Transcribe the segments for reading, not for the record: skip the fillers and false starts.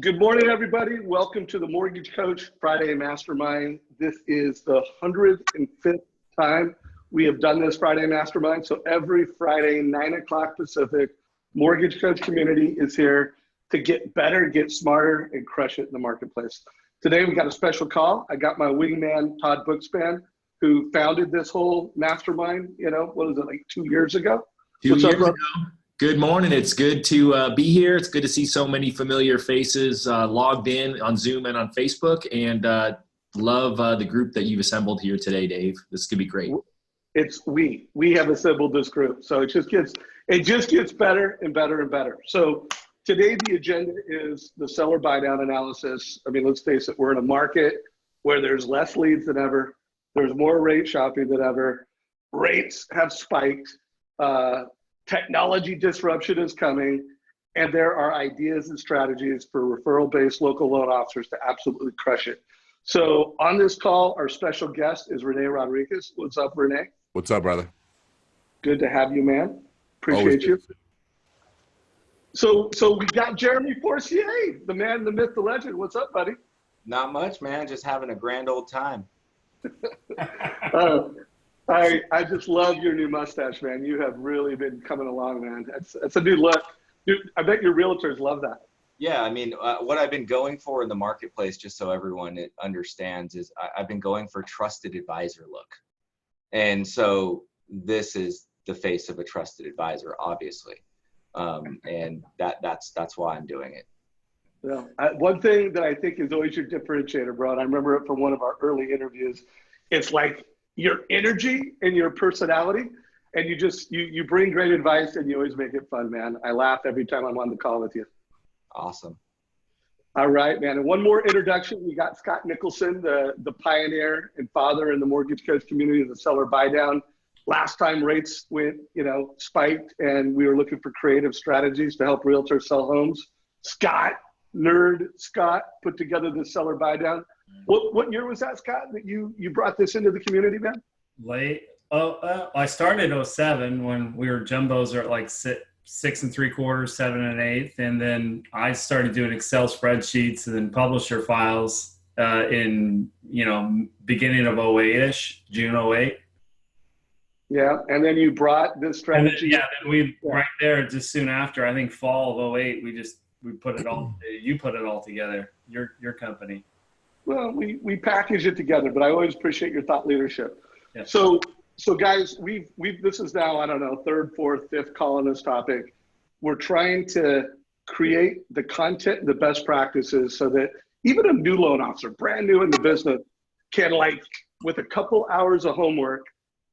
Good morning, everybody. Welcome to the Mortgage Coach Friday Mastermind. This is the 105th time we have done this Friday Mastermind. So every Friday, 9 o'clock Pacific, Mortgage Coach community is here to get better, get smarter, and crush it in the marketplace. Today, we got a special call. I got my wingman, Todd Bookspan, who founded this whole mastermind, what was it, like 2 years ago? 2 years ago. Good morning. It's good to be here. It's good to see so many familiar faces logged in on Zoom and on Facebook, and love the group that you've assembled here today, Dave. This could be great. We have assembled this group, so it just gets better and better and better. So today the agenda is the seller buy down analysis. I mean, let's face it, we're in a market where there's less leads than ever. There's more rate shopping than ever. Rates have spiked. Technology disruption is coming, and there are ideas and strategies for referral-based local loan officers to absolutely crush it. So on this call, our special guest is Rene Rodriguez. What's up, Rene? What's up, brother? Good to have you, man. Appreciate you. So we got Jeremy Forcier, the man, the myth, the legend. What's up, buddy? Not much, man. Just having a grand old time. I just love your new mustache, man. You have really been coming along, man. That's a new look. I bet your realtors love that. Yeah, I mean, what I've been going for in the marketplace, just so everyone understands, is I've been going for trusted advisor look. And so this is the face of a trusted advisor, obviously. And that's why I'm doing it. Well, one thing that I think is always your differentiator, bro, and I remember it from one of our early interviews, it's like your energy and your personality, and you bring great advice, and you always make it fun, man. I laugh every time I'm on the call with you. Awesome. All right, man. And one more introduction. We got Scott Nicholson, the pioneer and father in the mortgage coach community of the seller buy down. Last time rates went, spiked, and we were looking for creative strategies to help realtors sell homes. Scott put together the seller buy down. What year was that, Scott, that you brought this into the community, man? I started in 07 when we were jumbos are at like 6 3/4, 7 1/8, and then I started doing Excel spreadsheets and then publisher files in beginning of 08ish, June 08. Yeah, and then you brought this strategy. Right there just soon after, I think fall of 08, we put it all. You put it all together. Your company. Well, we package it together, but I always appreciate your thought leadership. Yeah. So guys, this is now, I don't know, third, fourth, fifth call on this topic. We're trying to create the content and the best practices so that even a new loan officer, brand new in the business, can, like, with a couple hours of homework,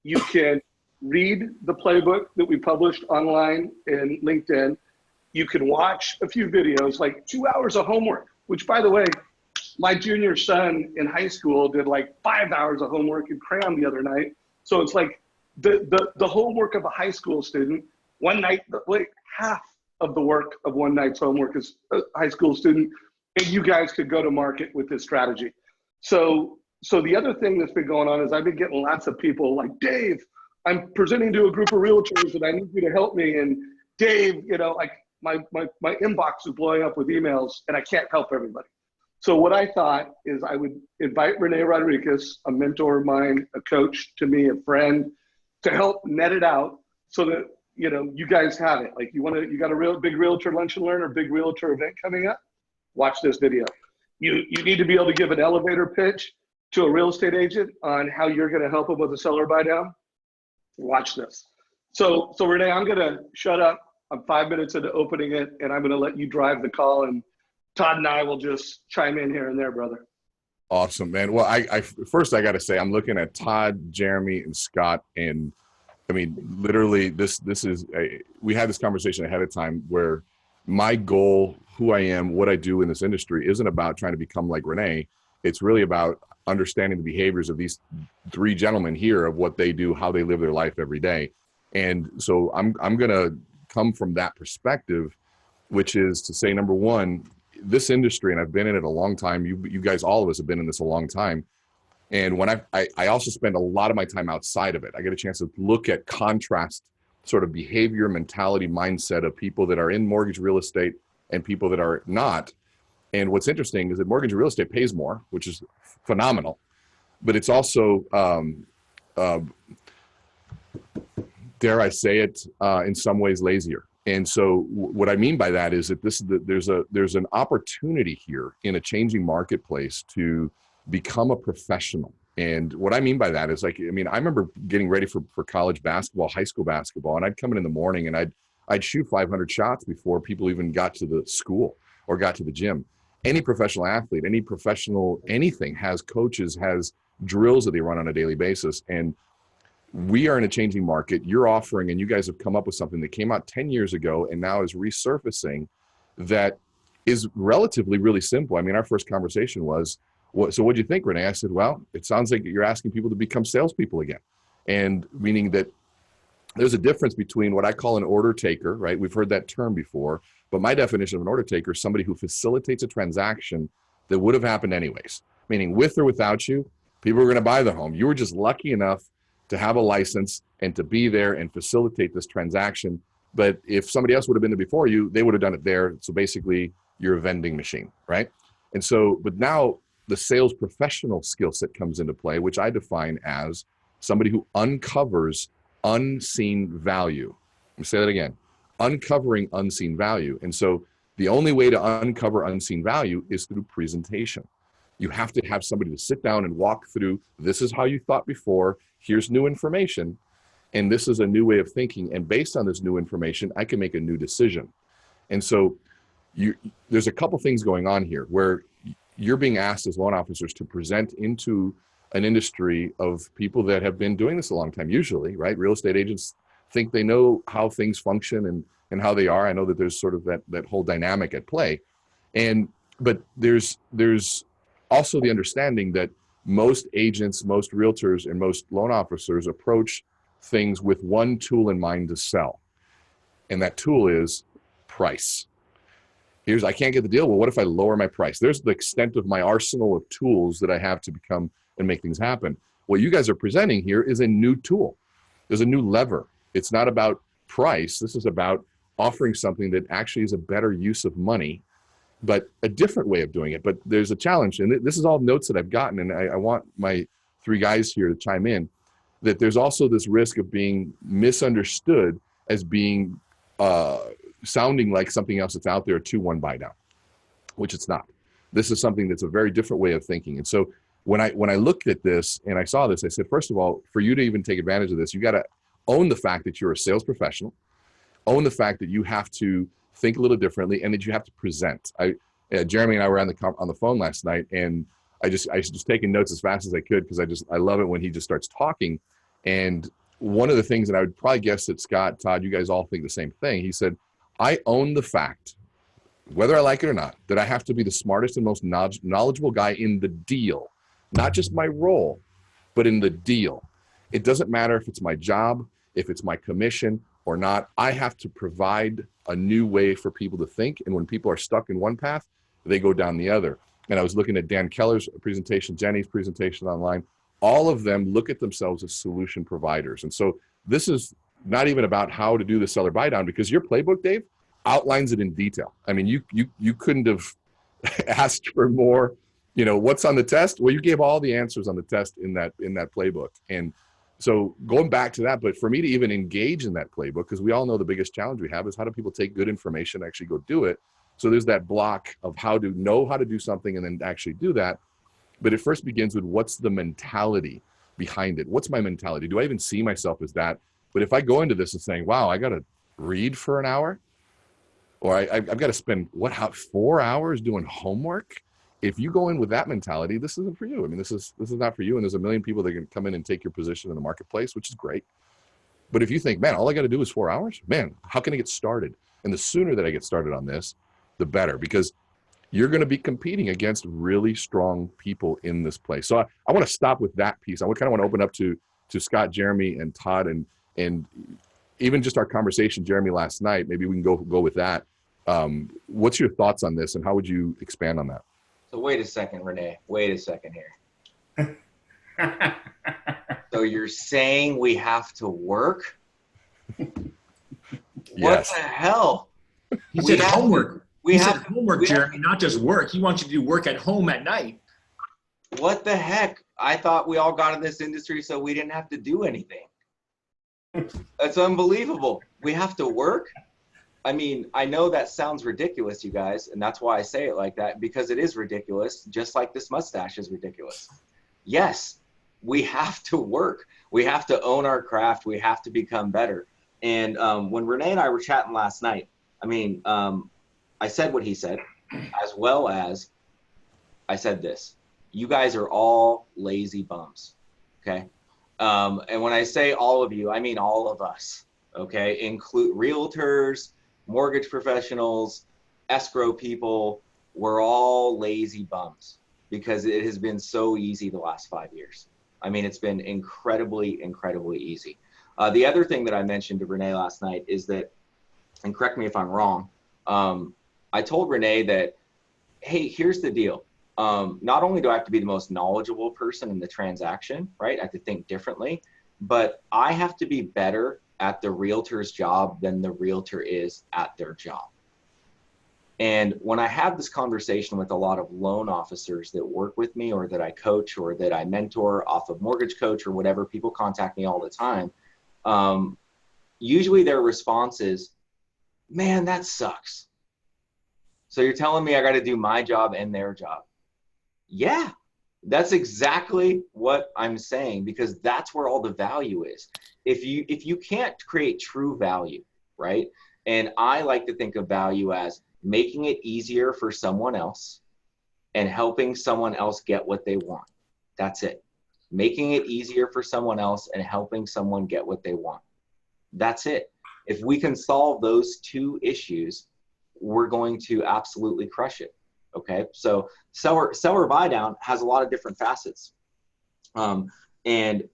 you can read the playbook that we published online in LinkedIn. You can watch a few videos, like 2 hours of homework, which, by the way, my junior son in high school did like 5 hours of homework in crayon the other night. So it's like the homework of a high school student, one night, like half of the work of one night's homework is a high school student, and you guys could go to market with this strategy. So the other thing that's been going on is I've been getting lots of people like, Dave, I'm presenting to a group of realtors and I need you to help me. And Dave, like my inbox is blowing up with emails and I can't help everybody. So what I thought is I would invite Rene Rodriguez, a mentor of mine, a coach to me, a friend, to help net it out so that, you guys have it. Like you got a big realtor lunch and learn or big realtor event coming up, watch this video. You need to be able to give an elevator pitch to a real estate agent on how you're going to help them with a seller buy down. Watch this. So Rene, I'm going to shut up. I'm 5 minutes into opening it, and I'm going to let you drive the call, and Todd and I will just chime in here and there, brother. Awesome, man. Well, first I got to say, I'm looking at Todd, Jeremy, and Scott, and I mean, literally, we had this conversation ahead of time where my goal, who I am, what I do in this industry isn't about trying to become like Rene. It's really about understanding the behaviors of these three gentlemen here, of what they do, how they live their life every day. And so I'm going to come from that perspective, which is to say, number one, this industry, and I've been in it a long time. You guys, all of us have been in this a long time. And when I also spend a lot of my time outside of it. I get a chance to look at contrast sort of behavior, mentality, mindset of people that are in mortgage real estate and people that are not. And what's interesting is that mortgage real estate pays more, which is phenomenal, but it's also, dare I say it, in some ways lazier. And so what I mean by that is that there's an opportunity here in a changing marketplace to become a professional. And what I mean by that is, like, I mean, I remember getting ready for college basketball, high school basketball, and I'd come in the morning and I'd shoot 500 shots before people even got to the school or got to the gym. Any professional athlete, any professional anything has coaches, has drills that they run on a daily basis. And we are in a changing market. You're offering, and you guys have come up with something that came out 10 years ago and now is resurfacing, that is relatively really simple. I mean, our first conversation was, so what'd you think, Renee? I said, well, it sounds like you're asking people to become salespeople again. And meaning that there's a difference between what I call an order taker, right? We've heard that term before, but my definition of an order taker is somebody who facilitates a transaction that would have happened anyways, meaning with or without you, people were going to buy the home. You were just lucky enough to have a license and to be there and facilitate this transaction. But if somebody else would have been there before you, they would have done it there. So basically you're a vending machine, right? And so, but now the sales professional skill set comes into play, which I define as somebody who uncovers unseen value. Let me say that again, uncovering unseen value. And so the only way to uncover unseen value is through presentation. You have to have somebody to sit down and walk through, this is how you thought before, here's new information, and this is a new way of thinking. And based on this new information, I can make a new decision. And so there's a couple things going on here where you're being asked as loan officers to present into an industry of people that have been doing this a long time, usually, right? Real estate agents think they know how things function and how they are. I know that there's sort of that whole dynamic at play. But there's also the understanding that most agents, most realtors, and most loan officers approach things with one tool in mind to sell. And that tool is price. I can't get the deal. Well, what if I lower my price? There's the extent of my arsenal of tools that I have to become and make things happen. What you guys are presenting here is a new tool. There's a new lever. It's not about price. This is about offering something that actually is a better use of money, but a different way of doing it. But there's a challenge, and this is all notes that I've gotten, and I want my three guys here to chime in, that there's also this risk of being misunderstood as being sounding like something else that's out there, a 2-1 buy down, which it's not. This is something that's a very different way of thinking. And so when I looked at this and I saw this, I said, first of all, for you to even take advantage of this, you got to own the fact that you're a sales professional, own the fact that you have to think a little differently, and that you have to present. Jeremy and I were on the phone last night, and I was just taking notes as fast as I could, because I love it when he just starts talking. And one of the things that I would probably guess that Scott, Todd, you guys all think the same thing. He said, I own the fact, whether I like it or not, that I have to be the smartest and most knowledgeable guy in the deal, not just my role, but in the deal. It doesn't matter if it's my job, if it's my commission or not. I have to provide a new way for people to think. And when people are stuck in one path, they go down the other. And I was looking at Dan Keller's presentation, Jenny's presentation online. All of them look at themselves as solution providers. And so this is not even about how to do the seller buy down, because your playbook, Dave, outlines it in detail. I mean, you couldn't have asked for more. You know, what's on the test? Well, you gave all the answers on the test in that playbook. And so going back to that, but for me to even engage in that playbook, because we all know the biggest challenge we have is how do people take good information and actually go do it. So there's that block of how to know how to do something and then actually do that. But it first begins with, what's the mentality behind it? What's my mentality? Do I even see myself as that? But if I go into this and saying, wow, I got to read for an hour, or I've got to spend 4 hours doing homework. If you go in with that mentality, this isn't for you. I mean, this is not for you. And there's a million people that can come in and take your position in the marketplace, which is great. But if you think, man, all I got to do is 4 hours, man, how can I get started? And the sooner that I get started on this, the better, because you're going to be competing against really strong people in this place. So I want to stop with that piece. I kind of want to open up to Scott, Jeremy, and Todd, and even just our conversation, Jeremy, last night. Maybe we can go with that. What's your thoughts on this, and how would you expand on that? So wait a second, Renee. Wait a second here. So you're saying we have to work? Yes. What the hell? He said homework. We He have said homework, Jeremy, not just work. He wants you to do work at home at night. What the heck? I thought we all got in this industry so we didn't have to do anything. That's unbelievable. We have to work. I mean, I know that sounds ridiculous, you guys, and that's why I say it like that, because it is ridiculous, just like this mustache is ridiculous. Yes, we have to work. We have to own our craft. We have to become better. And when Renee and I were chatting last night, I mean, I said what he said, as well as I said this. You guys are all lazy bums, okay? And when I say all of you, I mean all of us, okay? Include realtors, mortgage professionals, escrow people. We're all lazy bums because it has been so easy the last 5 years. I mean, it's been incredibly, incredibly easy. The other thing that I mentioned to Renee last night is that, and correct me if I'm wrong, I told Renee that, hey, here's the deal. Not only do I have to be the most knowledgeable person in the transaction, right? I have to think differently, but I have to be better at the realtor's job than the realtor is at their job. And when I have this conversation with a lot of loan officers that work with me or that I coach or that I mentor off of Mortgage Coach or whatever, people contact me all the time. Usually their response is, man, that sucks. So you're telling me I got to do my job and their job. Yeah, that's exactly what I'm saying, because that's where all the value is. If you can't create true value, right? And I like to think of value as making it easier for someone else and helping someone else get what they want. That's it. Making it easier for someone else and helping someone get what they want. That's it. If we can solve those two issues, we're going to absolutely crush it. Okay, so seller buy down has a lot of different facets. And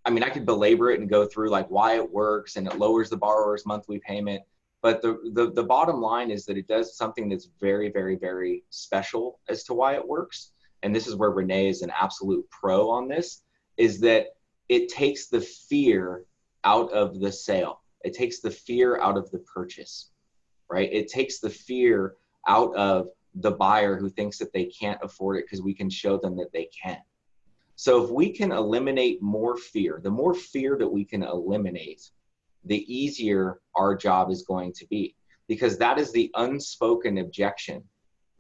I mean, I could belabor it and go through like why it works and it lowers the borrower's monthly payment. But the bottom line is that it does something that's very, very, very special as to why it works. And this is where Renee is an absolute pro on this, is that it takes the fear out of the sale. It takes the fear out of the purchase, right? It takes the fear out of the buyer who thinks that they can't afford it, because we can show them that they can. So if we can eliminate more fear, the more fear that we can eliminate, the easier our job is going to be, because that is the unspoken objection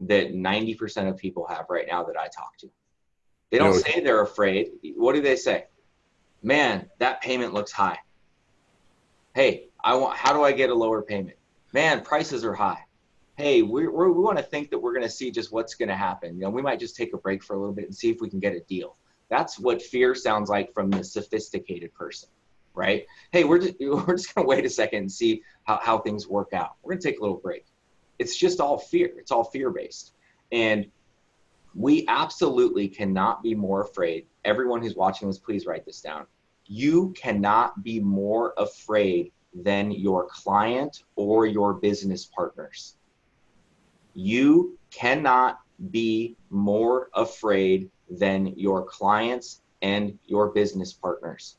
that 90% of people have right now that I talk to. They don't say they're afraid. What do they say? Man, that payment looks high. Hey, how do I get a lower payment? Man, prices are high. Hey, we want to think that we're going to see just what's going to happen. You know, we might just take a break for a little bit and see if we can get a deal. That's what fear sounds like from the sophisticated person, right? Hey, we're just going to wait a second and see how things work out. We're going to take a little break. It's just all fear. It's all fear-based. And we absolutely cannot be more afraid. Everyone who's watching this, please write this down. You cannot be more afraid than your client or your business partners. You cannot be more afraid than your clients and your business partners.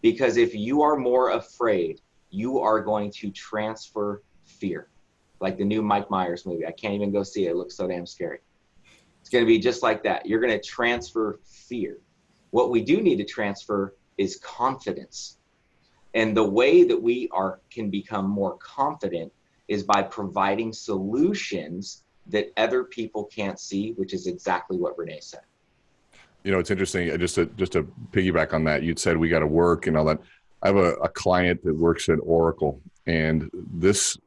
Because if you are more afraid, you are going to transfer fear. Like the new Mike Myers movie. I can't even go see it. It looks so damn scary. It's going to be just like that. You're going to transfer fear. What we do need to transfer is confidence. And the way that we can become more confident is by providing solutions that other people can't see, which is exactly what Renee said. You know, it's interesting. Just to piggyback on that, you'd said we got to work and all that. I have a client that works at Oracle, and this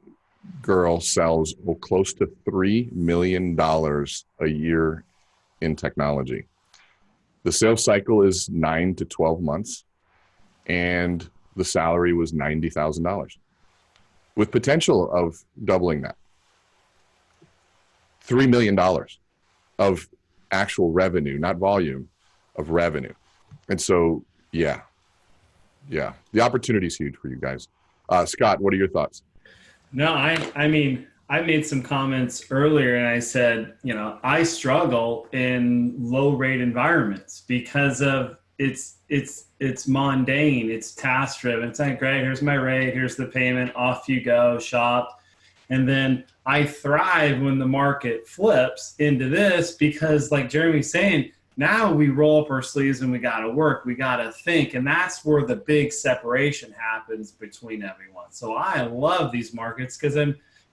girl sells close to $3 million a year in technology. The sales cycle is 9 to 12 months, and the salary was $90,000 with potential of doubling that. $3 million of actual revenue, not volume, of revenue. And so, yeah, the opportunity is huge for you guys. Scott, what are your thoughts? No, I mean, I made some comments earlier and I said, you know, I struggle in low rate environments because of it's mundane, it's task driven. It's like, great, here's my rate, here's the payment, off you go, shop. And then I thrive when the market flips into this because, like Jeremy's saying, now we roll up our sleeves and we got to work, we got to think. And that's where the big separation happens between everyone. So I love these markets because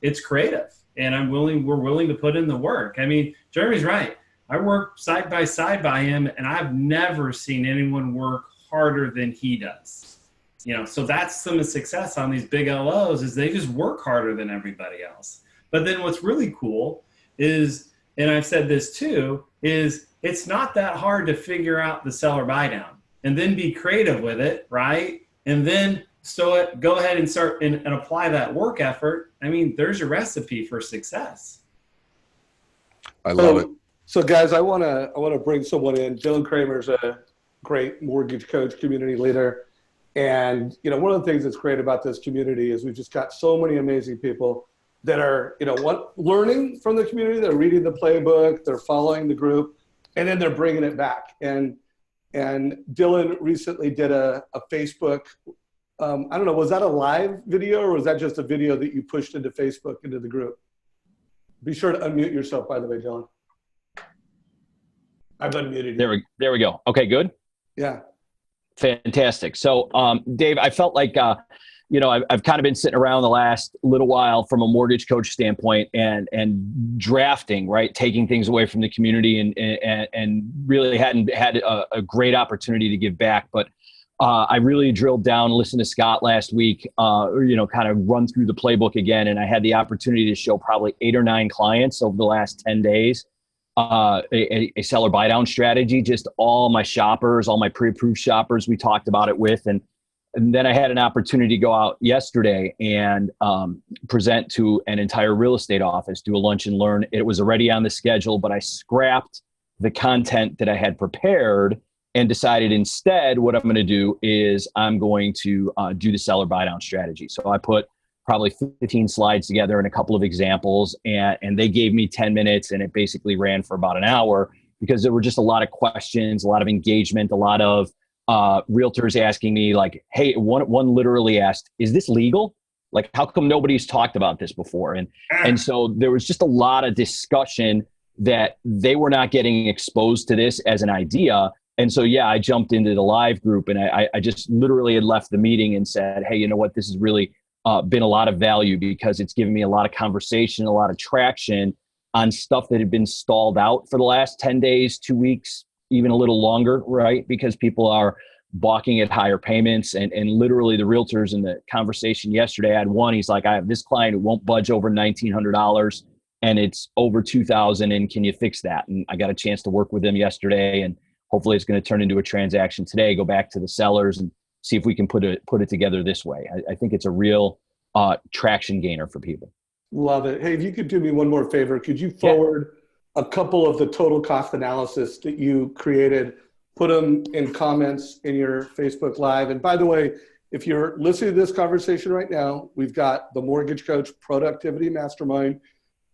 it's creative and we're willing to put in the work. I mean, Jeremy's right. I work side by side by him and I've never seen anyone work harder than he does. You know, so that's some of the success on these big LOs is they just work harder than everybody else. But then what's really cool is, and I've said this too, is it's not that hard to figure out the seller buy down and then be creative with it, right? And then go ahead and start and apply that work effort. I mean, there's your recipe for success. I love it. So guys, I want to bring someone in. Dylan Kramer's a great mortgage coach, community leader. And, you know, one of the things that's great about this community is we've just got so many amazing people that are, you know, learning from the community. They're reading the playbook, they're following the group, and then they're bringing it back. And Dylan recently did a Facebook, I don't know, was that a live video or was that just a video that you pushed into Facebook, into the group? Be sure to unmute yourself, by the way, Dylan. I've unmuted you. There we go. Okay, good. Yeah. Fantastic. So, Dave, I felt like, you know, I've kind of been sitting around the last little while from a mortgage coach standpoint and drafting, right? Taking things away from the community and really hadn't had a great opportunity to give back. But I really drilled down, listened to Scott last week, you know, kind of run through the playbook again. And I had the opportunity to show probably 8 or 9 clients over the last 10 days. A seller buy down strategy, just all my shoppers, all my pre-approved shoppers, we talked about it with. And then I had an opportunity to go out yesterday and present to an entire real estate office, do a lunch and learn. It was already on the schedule, but I scrapped the content that I had prepared and decided instead what I'm going to do is I'm going to do the seller buy down strategy. So I put probably 15 slides together and a couple of examples, and they gave me 10 minutes and it basically ran for about an hour because there were just a lot of questions, a lot of engagement, a lot of realtors asking me like, hey, one literally asked, is this legal? Like, how come nobody's talked about this before? And so there was just a lot of discussion that they were not getting exposed to this as an idea. And so, yeah, I jumped into the live group and I just literally had left the meeting and said, hey, you know what, this is really been a lot of value because it's given me a lot of conversation, a lot of traction on stuff that had been stalled out for the last 10 days, 2 weeks, even a little longer, right? Because people are balking at higher payments and literally the realtors in the conversation yesterday, I had one, he's like, I have this client who won't budge over $1,900 and it's over $2,000 and can you fix that? And I got a chance to work with them yesterday and hopefully it's going to turn into a transaction today, go back to the sellers and see if we can put it together this way. I think it's a real traction gainer for people. Love it. Hey, if you could do me one more favor, could you forward a couple of the total cost analysis that you created, put them in comments in your Facebook Live. And by the way, if you're listening to this conversation right now, we've got the Mortgage Coach Productivity Mastermind,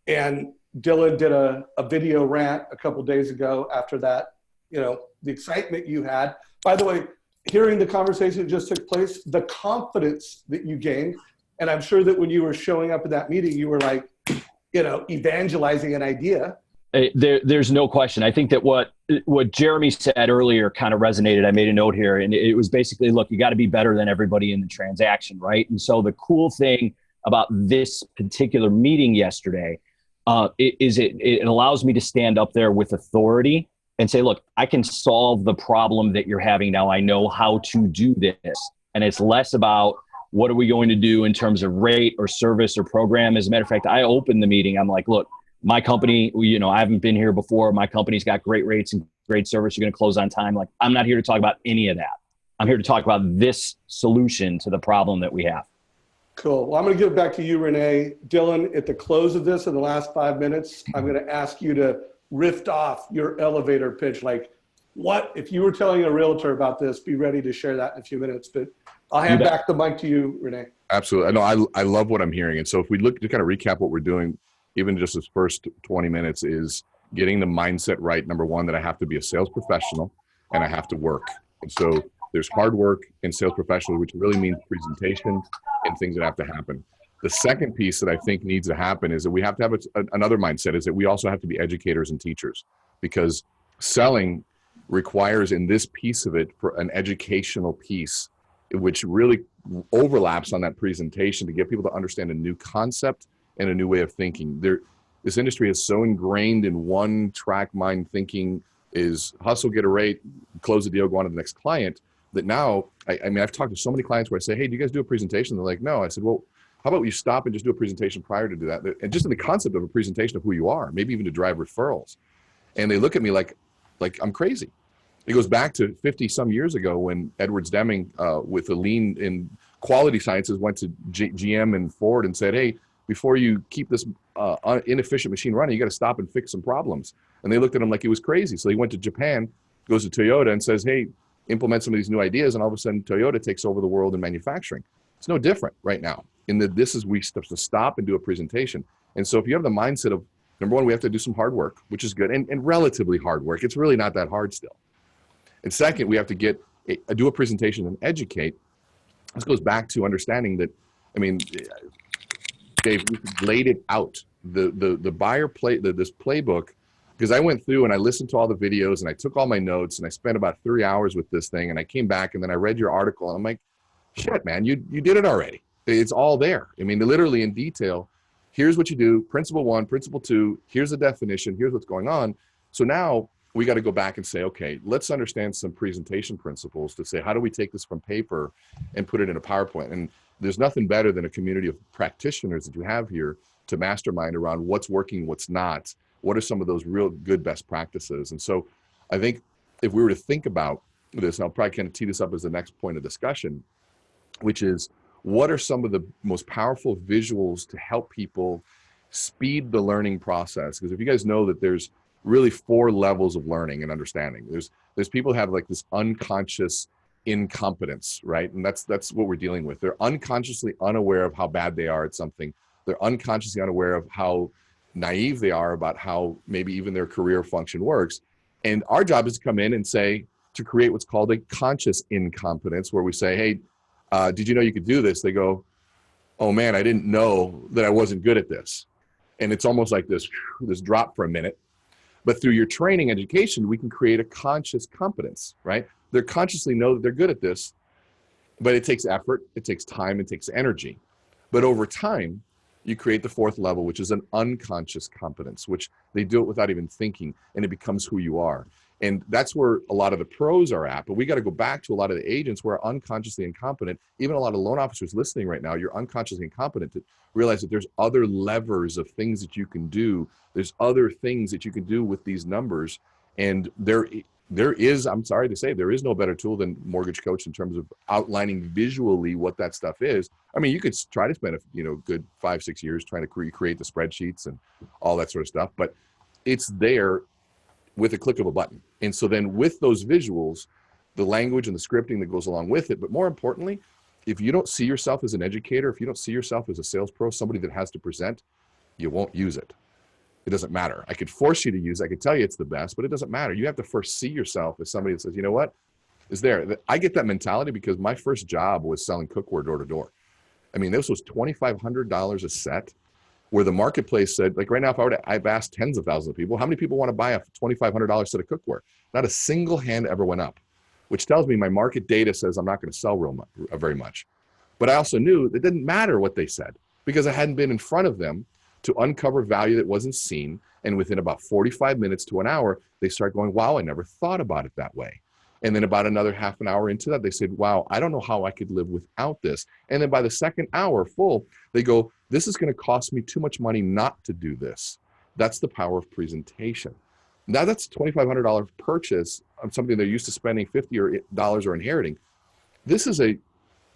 and Dylan did a video rant a couple days ago after that, you know, the excitement you had. By the way, hearing the conversation that just took place, the confidence that you gained, and I'm sure that when you were showing up at that meeting, you were like, you know, evangelizing an idea. There's no question. I think that what Jeremy said earlier kind of resonated. I made a note here, and it was basically, look, you got to be better than everybody in the transaction, right? And so the cool thing about this particular meeting yesterday is it allows me to stand up there with authority and say, look, I can solve the problem that you're having now. I know how to do this. And it's less about what are we going to do in terms of rate or service or program. As a matter of fact, I opened the meeting. I'm like, look, my company, you know, I haven't been here before. My company's got great rates and great service. You're going to close on time. Like, I'm not here to talk about any of that. I'm here to talk about this solution to the problem that we have. Cool. Well, I'm going to give it back to you, Renee. Dylan, at the close of this, in the last 5 minutes, I'm going to ask you to riff off your elevator pitch. Like, what, if you were telling a realtor about this, be ready to share that in a few minutes. But I'll hand back the mic to you, Renee. Absolutely. No, I love what I'm hearing. And so if we look to kind of recap what we're doing, even just this first 20 minutes is getting the mindset right. Number one, that I have to be a sales professional and I have to work. And so there's hard work in sales professional, which really means presentation and things that have to happen. The second piece that I think needs to happen is that we have to have another mindset, is that we also have to be educators and teachers, because selling requires in this piece of it for an educational piece, which really overlaps on that presentation to get people to understand a new concept and a new way of thinking. This industry is so ingrained in one track mind thinking, is hustle, get a rate, close the deal, go on to the next client, that now, I mean, I've talked to so many clients where I say, hey, do you guys do a presentation? They're like, no. I said, well, how about you stop and just do a presentation prior to do that? And just in the concept of a presentation of who you are, maybe even to drive referrals. And they look at me like I'm crazy. It goes back to 50 some years ago when Edwards Deming with the lean in quality sciences went to GM and Ford and said, hey, before you keep this inefficient machine running, you got to stop and fix some problems. And they looked at him like he was crazy. So he went to Japan, goes to Toyota and says, hey, implement some of these new ideas. And all of a sudden Toyota takes over the world in manufacturing. It's no different right now. In that we have to stop and do a presentation. And so if you have the mindset of, number one, we have to do some hard work, which is good, and relatively hard work. It's really not that hard still. And second, we have to do a presentation and educate. This goes back to understanding that, I mean, Dave, we laid it out. The buyer this playbook, because I went through and I listened to all the videos and I took all my notes and I spent about 3 hours with this thing, and I came back and then I read your article and I'm like, shit, man, you did it already. It's all there. I mean, literally in detail. Here's what you do, principle 1, principle 2, here's the definition, here's what's going on. So now we got to go back and say, okay, let's understand some presentation principles to say, how do we take this from paper and put it in a PowerPoint? And there's nothing better than a community of practitioners that you have here to mastermind around what's working, what's not, what are some of those real good best practices. And so I think if we were to think about this, and I'll probably kind of tee this up as the next point of discussion, which is, what are some of the most powerful visuals to help people speed the learning process? Because if you guys know that there's really 4 levels of learning and understanding. There's people who have like this unconscious incompetence, right? And that's what we're dealing with. They're unconsciously unaware of how bad they are at something. They're unconsciously unaware of how naive they are about how maybe even their career function works. And our job is to come in and say, to create what's called a conscious incompetence, where we say, hey, did you know you could do this? They go, oh man, I didn't know that I wasn't good at this. And it's almost like this drop for a minute. But through your training education, we can create a conscious competence, right? They consciously know that they're good at this, but it takes effort, it takes time, it takes energy. But over time, you create the 4th level, which is an unconscious competence, which they do it without even thinking, and it becomes who you are. And that's where a lot of the pros are at. But we got to go back to a lot of the agents who are unconsciously incompetent. Even a lot of loan officers listening right now, you're unconsciously incompetent to realize that there's other levers of things that you can do. There's other things that you can do with these numbers. And there is, I'm sorry to say, there is no better tool than Mortgage Coach in terms of outlining visually what that stuff is. I mean, you could try to spend a good 5-6 years trying to create the spreadsheets and all that sort of stuff, but it's there with a click of a button. And so then with those visuals, the language and the scripting that goes along with it, but more importantly, if you don't see yourself as an educator, if you don't see yourself as a sales pro, somebody that has to present, you won't use it. It doesn't matter. I could force you to use it. I could tell you it's the best, but it doesn't matter. You have to first see yourself as somebody that says, you know what, is there. I get that mentality because my first job was selling cookware door to door. I mean, this was $2,500 a set, where the marketplace said, like right now, I've asked tens of thousands of people, how many people want to buy a $2,500 set of cookware? Not a single hand ever went up, which tells me my market data says I'm not going to sell very much. But I also knew it didn't matter what they said, because I hadn't been in front of them to uncover value that wasn't seen. And within about 45 minutes to an hour, they start going, wow, I never thought about it that way. And then about another half an hour into that, they said, wow, I don't know how I could live without this. And then by the second hour full, they go, this is going to cost me too much money not to do this. That's the power of presentation. Now that's a $2,500 purchase of something they're used to spending $50 or inheriting. This is a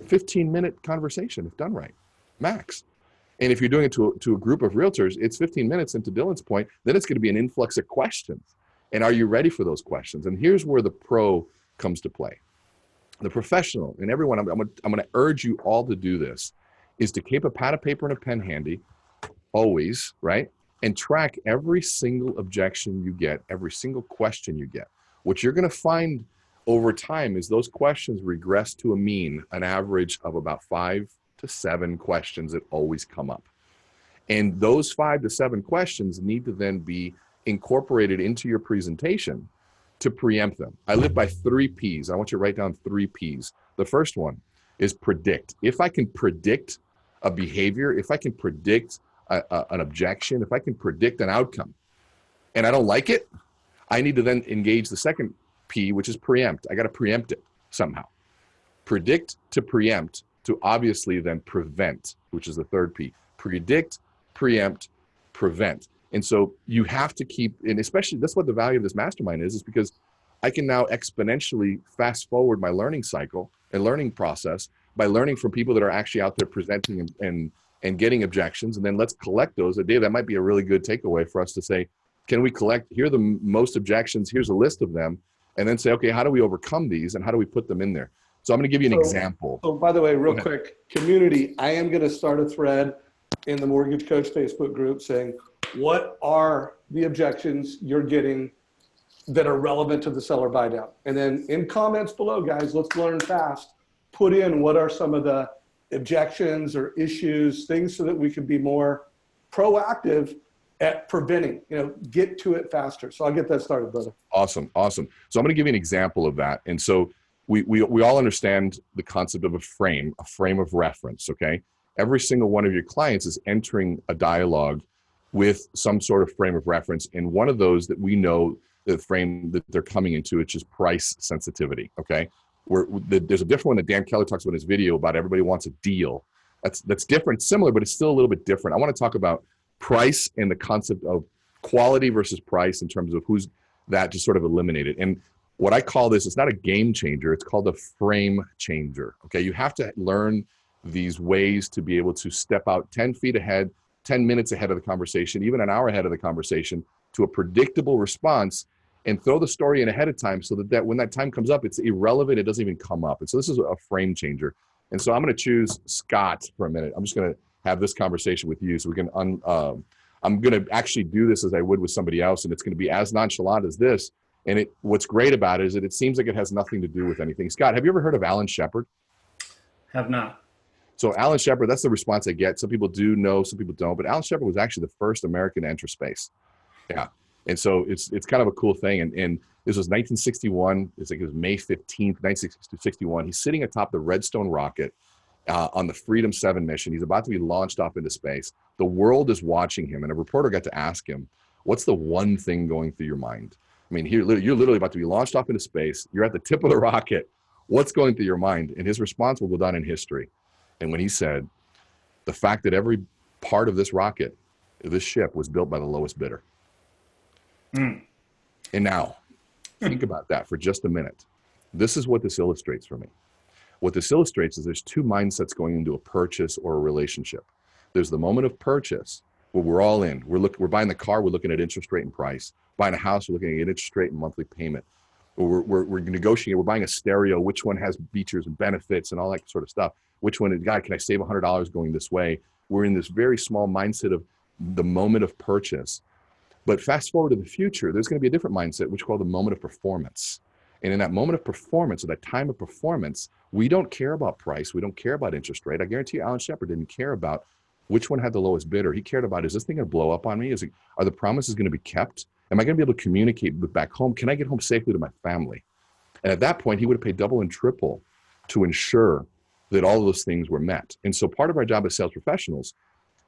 15-minute conversation if done right, max. And if you're doing it to a group of realtors, it's 15 minutes. And to Dylan's point, then it's going to be an influx of questions. And are you ready for those questions? And here's where the pro comes to play. The professional, and everyone, I'm going to urge you all to do this, is to keep a pad of paper and a pen handy, always, right? And track every single objection you get, every single question you get. What you're going to find over time is those questions regress to a mean, an average of about 5 to 7 questions that always come up. And those 5 to 7 questions need to then be incorporated into your presentation to preempt them. I live by 3 Ps. I want you to write down 3 Ps. The first one is predict. If I can predict a behavior, if I can predict an objection, if I can predict an outcome, and I don't like it, I need to then engage the second P, which is preempt. I got to preempt it somehow. Predict to preempt to obviously then prevent, which is the third P. Predict, preempt, prevent. And so you have to keep, and especially that's what the value of this mastermind is because I can now exponentially fast forward my learning cycle and learning process by learning from people that are actually out there presenting and getting objections. And then let's collect those. Dave, that might be a really good takeaway for us to say, can we collect, here are the most objections, here's a list of them, and then say, okay, how do we overcome these and how do we put them in there? So I'm going to give you an example. So by the way, real quick, community, I am going to start a thread in the Mortgage Coach Facebook group saying, what are the objections you're getting that are relevant to the seller buy down? And then in comments below, guys, let's learn fast. Put in what are some of the objections or issues, things so that we can be more proactive at preventing, get to it faster. So I'll get that started, brother. Awesome. Awesome. So I'm going to give you an example of that. And so we all understand the concept of a frame of reference. Okay. Every single one of your clients is entering a dialogue with some sort of frame of reference. And one of those that we know the frame that they're coming into, which is price sensitivity. Okay. There's a different one that Dan Keller talks about in his video about everybody wants a deal. That's different, similar, but it's still a little bit different. I want to talk about price and the concept of quality versus price in terms of who's that just sort of eliminated. And what I call this, it's not a game changer, it's called a frame changer. Okay, you have to learn these ways to be able to step out 10 feet ahead, 10 minutes ahead of the conversation, even an hour ahead of the conversation to a predictable response and throw the story in ahead of time so that when that time comes up, it's irrelevant, it doesn't even come up. And so this is a frame changer. And so I'm going to choose Scott for a minute. I'm just going to have this conversation with you so we can, I'm going to actually do this as I would with somebody else, and it's going to be as nonchalant as this. And what's great about it is that it seems like it has nothing to do with anything. Scott, have you ever heard of Alan Shepard? Have not. So Alan Shepard, that's the response I get. Some people do know, some people don't, but Alan Shepard was actually the first American to enter space. Yeah. And so it's kind of a cool thing. And this was 1961. It's like it was May 15th, 1961. He's sitting atop the Redstone rocket on the Freedom 7 mission. He's about to be launched off into space. The world is watching him. And a reporter got to ask him, what's the one thing going through your mind? I mean, you're literally about to be launched off into space. You're at the tip of the rocket. What's going through your mind? And his response will go down in history. And when he said, the fact that every part of this rocket, this ship, was built by the lowest bidder. And now, think about that for just a minute. This is what this illustrates for me. What this illustrates is there's 2 mindsets going into a purchase or a relationship. There's the moment of purchase where we're all in. We're buying the car, we're looking at interest rate and price. Buying a house, we're looking at interest rate and monthly payment. We're negotiating, we're buying a stereo, which one has features and benefits and all that sort of stuff. Which one, God, can I save $100 going this way? We're in this very small mindset of the moment of purchase. But fast forward to the future, there's going to be a different mindset, which is called the moment of performance. And in that moment of performance, or that time of performance, we don't care about price. We don't care about interest rate. I guarantee you, Alan Shepard didn't care about which one had the lowest bidder. He cared about, is this thing going to blow up on me? Are the promises going to be kept? Am I going to be able to communicate with back home? Can I get home safely to my family? And at that point, he would have paid double and triple to ensure that all of those things were met. And so part of our job as sales professionals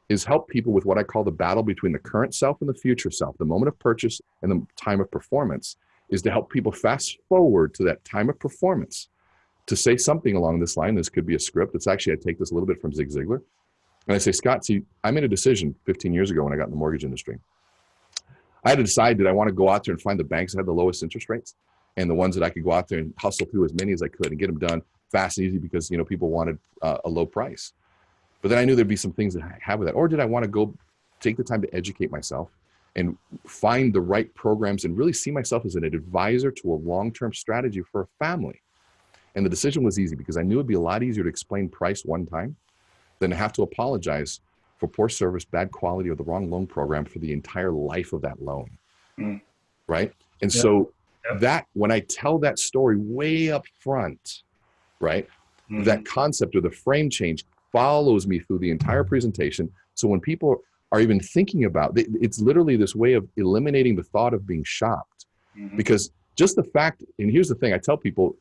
is help people with what I call the battle between the current self and the future self. The moment of purchase and the time of performance is to help people fast forward to that time of performance to say something along this line. This could be a script. It's actually, I take this a little bit from Zig Ziglar. And I say, Scott, see, I made a decision 15 years ago when I got in the mortgage industry. I had to decide, did I want to go out there and find the banks that had the lowest interest rates and the ones that I could go out there and hustle through as many as I could and get them done fast and easy because, people wanted a low price. But then I knew there'd be some things that I have with that. Or did I want to go take the time to educate myself and find the right programs and really see myself as an advisor to a long-term strategy for a family? And the decision was easy because I knew it'd be a lot easier to explain price one time than to have to apologize for poor service, bad quality, or the wrong loan program for the entire life of that loan. Right? And so that, when I tell that story way up front, right, that concept or the frame change follows me through the entire presentation. So when people are even thinking about it, it's literally this way of eliminating the thought of being shopped. Because just the fact, and here's the thing, I tell people,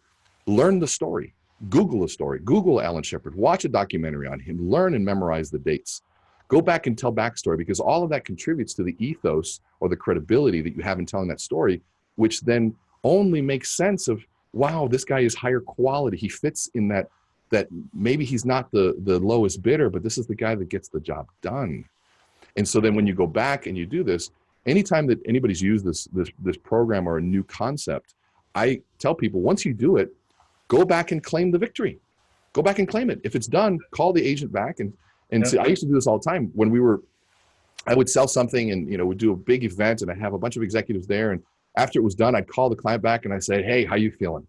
learn the story, Google a story, Google Alan Shepard, watch a documentary on him, learn and memorize the dates. Go back and tell backstory, because all of that contributes to the ethos or the credibility that you have in telling that story, which then only makes sense of, wow, this guy is higher quality. He fits in that maybe he's not the lowest bidder, but this is the guy that gets the job done. And so then when you go back and you do this, anytime that anybody's used this program or a new concept, I tell people, once you do it, go back and claim the victory. Go back and claim it. If it's done, call the agent back and see, I used to do this all the time when I would sell something and, we'd do a big event and I have a bunch of executives there. And after it was done, I'd call the client back and I said, hey, how you feeling?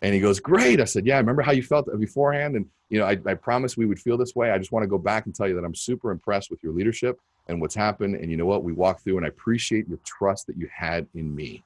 And he goes, great. I said, yeah, I remember how you felt beforehand. And, I promised we would feel this way. I just want to go back and tell you that I'm super impressed with your leadership and what's happened. And you know what? We walked through and I appreciate your trust that you had in me.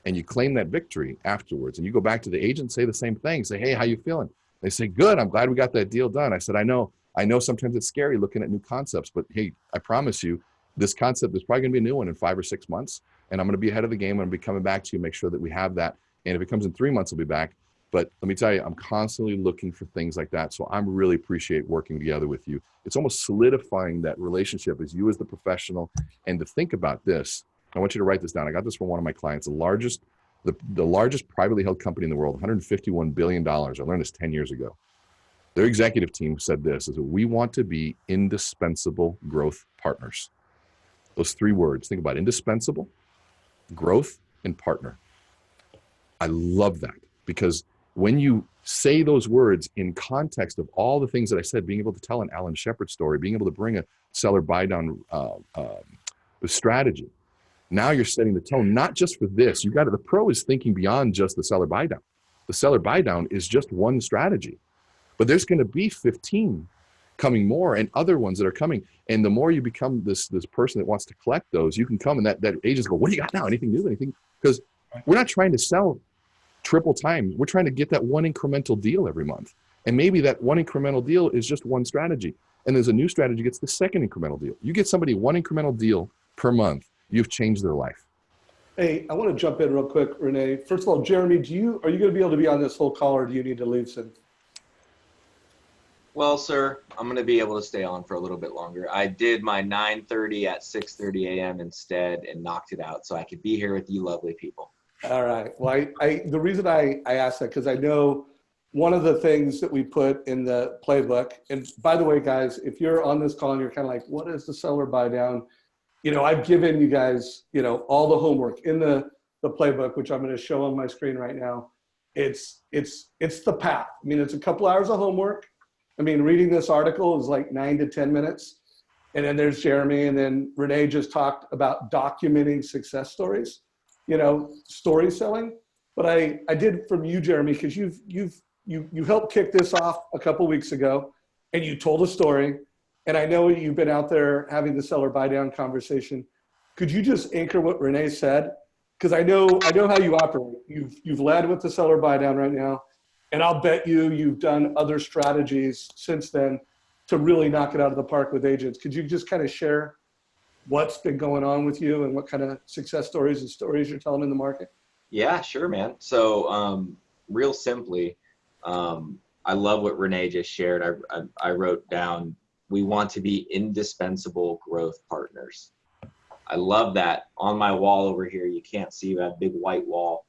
And you claim that victory afterwards. And you go back to the agent, say the same thing. Say, hey, how you feeling? They say, good. I'm glad we got that deal done. I said, I know sometimes it's scary looking at new concepts, but hey, I promise you, this concept is probably going to be a new one in 5 or 6 months. And I'm going to be ahead of the game. I'm going to be coming back to you, make sure that we have that. And if it comes in 3 months, I'll be back. But let me tell you, I'm constantly looking for things like that. So I really appreciate working together with you. It's almost solidifying that relationship as you as the professional. And to think about this, I want you to write this down. I got this from one of my clients, the largest privately held company in the world, $151 billion. I learned this 10 years ago. Their executive team said this, is that we want to be indispensable growth partners. Those 3 words, think about indispensable, growth, and partner. I love that, because when you say those words in context of all the things that I said, being able to tell an Alan Shepard story, being able to bring a seller buy-down strategy, now you're setting the tone, not just for this. The pro is thinking beyond just the seller buy-down. The seller buy-down is just one strategy. But there's going to be 15 coming more and other ones that are coming. And the more you become this person that wants to collect those, you can come and that agents go, what do you got now? Anything new? Anything? Because we're not trying to sell triple time. We're trying to get that one incremental deal every month. And maybe that one incremental deal is just one strategy. And there's a new strategy gets the second incremental deal. You get somebody one incremental deal per month, you've changed their life. Hey, I want to jump in real quick, Renee. First of all, Jeremy, are you going to be able to be on this whole call, or do you need to leave soon? Well, sir, I'm going to be able to stay on for a little bit longer. I did my 9:30 at 6:30 a.m. instead and knocked it out so I could be here with you lovely people. All right. Well, the reason I asked that, because I know one of the things that we put in the playbook, and by the way, guys, if you're on this call and you're kind of like, what is the seller buy down? I've given you guys, all the homework in the playbook, which I'm going to show on my screen right now. It's the path. I mean, it's a couple hours of homework. I mean, reading this article is like 9 to 10 minutes. And then there's Jeremy, and then Renee just talked about documenting success stories, story selling. But I did from you, Jeremy, because you helped kick this off a couple weeks ago, and you told a story. And I know you've been out there having the seller buy down conversation. Could you just anchor what Renee said? Because I know how you operate. You've led with the seller buy down right now. And I'll bet you've done other strategies since then to really knock it out of the park with agents. Could you just kind of share what's been going on with you and what kind of success stories and stories you're telling in the market? Yeah, sure, man. So real simply, I love what Renee just shared. I wrote down, we want to be indispensable growth partners. I love that. On my wall over here, you can't see that big white wall.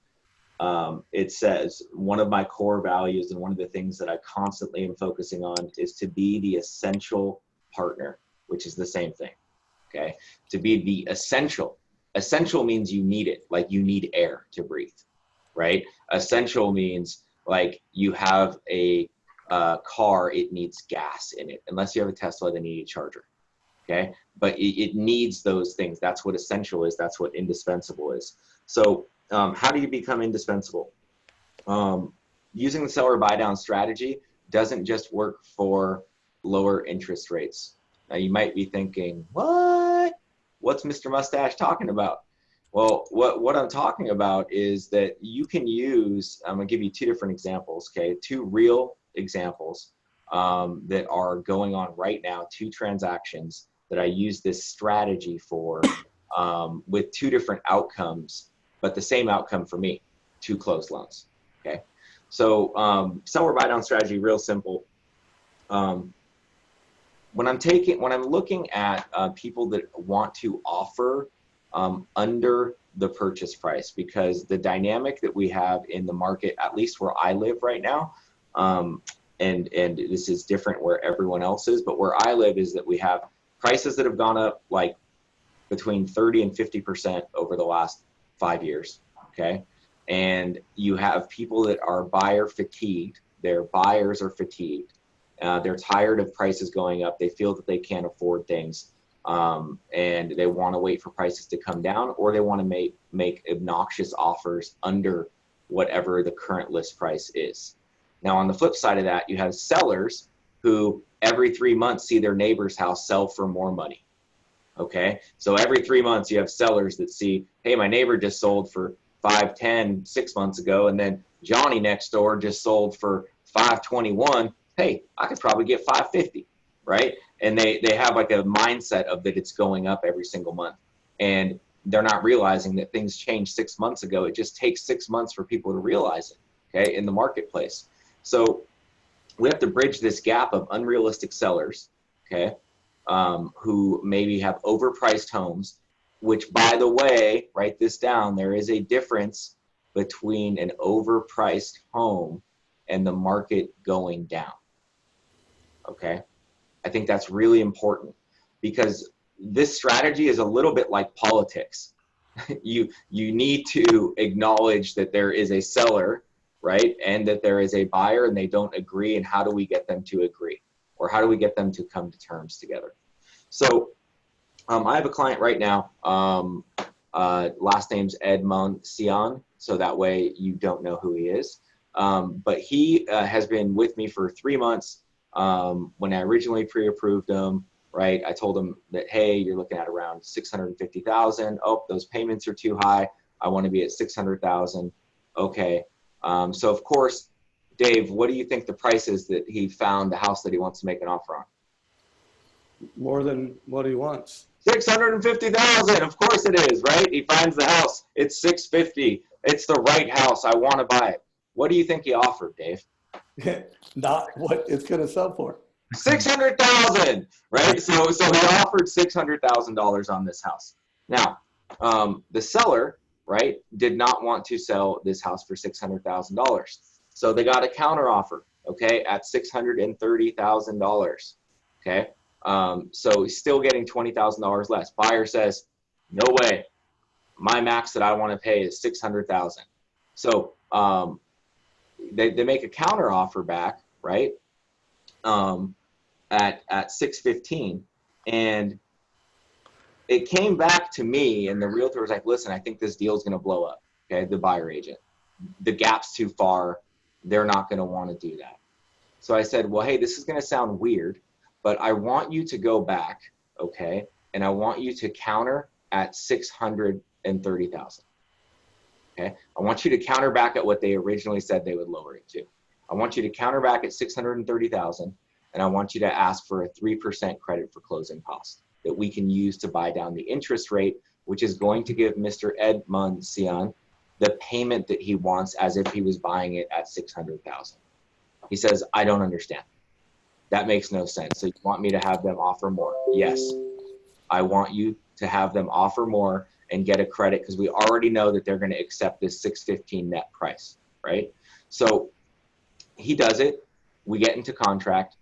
It says one of my core values and one of the things that I constantly am focusing on is to be the essential partner, which is the same thing. Okay. To be the essential. Essential means you need it, like you need air to breathe, right? Essential means like you have a car, it needs gas in it. Unless you have a Tesla, then you need a charger. Okay. But it needs those things. That's what essential is. That's what indispensable is. So how do you become indispensable? Using the seller buy down strategy doesn't just work for lower interest rates. Now you might be thinking, what's Mr. Mustache talking about? Well, what I'm talking about is that you can use, I'm gonna give you 2 different examples, okay? 2 real examples that are going on right now, 2 transactions that I use this strategy for, with 2 different outcomes, but the same outcome for me, 2 closed loans. Okay. So sell or buy down strategy, real simple. When I'm looking at people that want to offer under the purchase price, because the dynamic that we have in the market, at least where I live right now, and this is different where everyone else is, but where I live is that we have prices that have gone up like between 30 and 50% over the last 5 years. Okay. And you have people that are buyer fatigued. Their buyers are fatigued. They're tired of prices going up. They feel that they can't afford things. And they want to wait for prices to come down, or they want to make obnoxious offers under whatever the current list price is. Now, on the flip side of that, you have sellers who every 3 months see their neighbor's house sell for more money. Okay. So every 3 months you have sellers that see, hey, my neighbor just sold for 510 6 months ago, and then Johnny next door just sold for 521. Hey, I could probably get 550, right? And they have like a mindset of that it's going up every single month, and they're not realizing that things changed 6 months ago. It just takes 6 months for people to realize it, okay, in the marketplace. So we have to bridge this gap of unrealistic sellers, okay, who maybe have overpriced homes, which, by the way, write this down, there is a difference between an overpriced home and the market going down, okay? I think that's really important, because this strategy is a little bit like politics. You need to acknowledge that there is a seller, right, and that there is a buyer, and they don't agree, and how do we get them to agree, or how do we get them to come to terms together? So I have a client right now, last name's Edmond Sion, so that way you don't know who he is, but he has been with me for 3 months. When I originally pre-approved him, right, I told him that, hey, you're looking at around 650,000. Oh, those payments are too high. I want to be at 600,000. Okay. So of course, Dave, what do you think the price is that he found the house that he wants to make an offer on? More than what he wants. 650,000. Of course it is, right? He finds the house. It's 650. It's the right house. I want to buy it. What do you think he offered, Dave? Not what it's going to sell for. 600,000, right? So he offered $600,000 on this house. Now, the seller, right, did not want to sell this house for $600,000. So they got a counter offer, okay, at $630,000. Okay. So he's still getting $20,000 less. Buyer says, no way. My max that I want to pay is $600,000. So they make a counter offer back, right? At 615, and it came back to me, and the realtor was like, listen, I think this deal is going to blow up. Okay. The buyer agent, the gap's too far. They're not going to want to do that. So I said, well, hey, this is going to sound weird, but I want you to go back. Okay. And I want you to counter at 630,000. Okay. I want you to counter back at what they originally said they would lower it to. I want you to counter back at 630,000. And I want you to ask for a 3% credit for closing costs that we can use to buy down the interest rate, which is going to give Mr. Edmond Sion the payment that he wants as if he was buying it at 600,000. He says, I don't understand. That makes no sense. So you want me to have them offer more? Yes. I want you to have them offer more and get a credit, because we already know that they're going to accept this 615 net price, right? So he does it. We get into contract.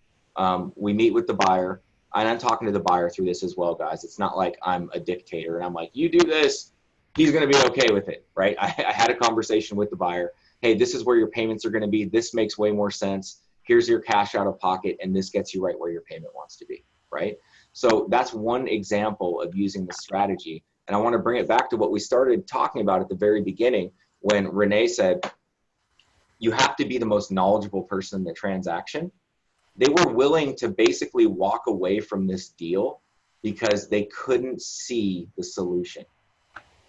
We meet with the buyer, and I'm talking to the buyer through this as well, guys. It's not like I'm a dictator and I'm like, you do this, he's going to be okay with it, right? I had a conversation with the buyer. Hey, this is where your payments are going to be. This makes way more sense. Here's your cash out of pocket, and this gets you right where your payment wants to be, right? So that's one example of using the strategy. And I want to bring it back to what we started talking about at the very beginning, when Renee said, you have to be the most knowledgeable person in the transaction. They were willing to basically walk away from this deal because they couldn't see the solution,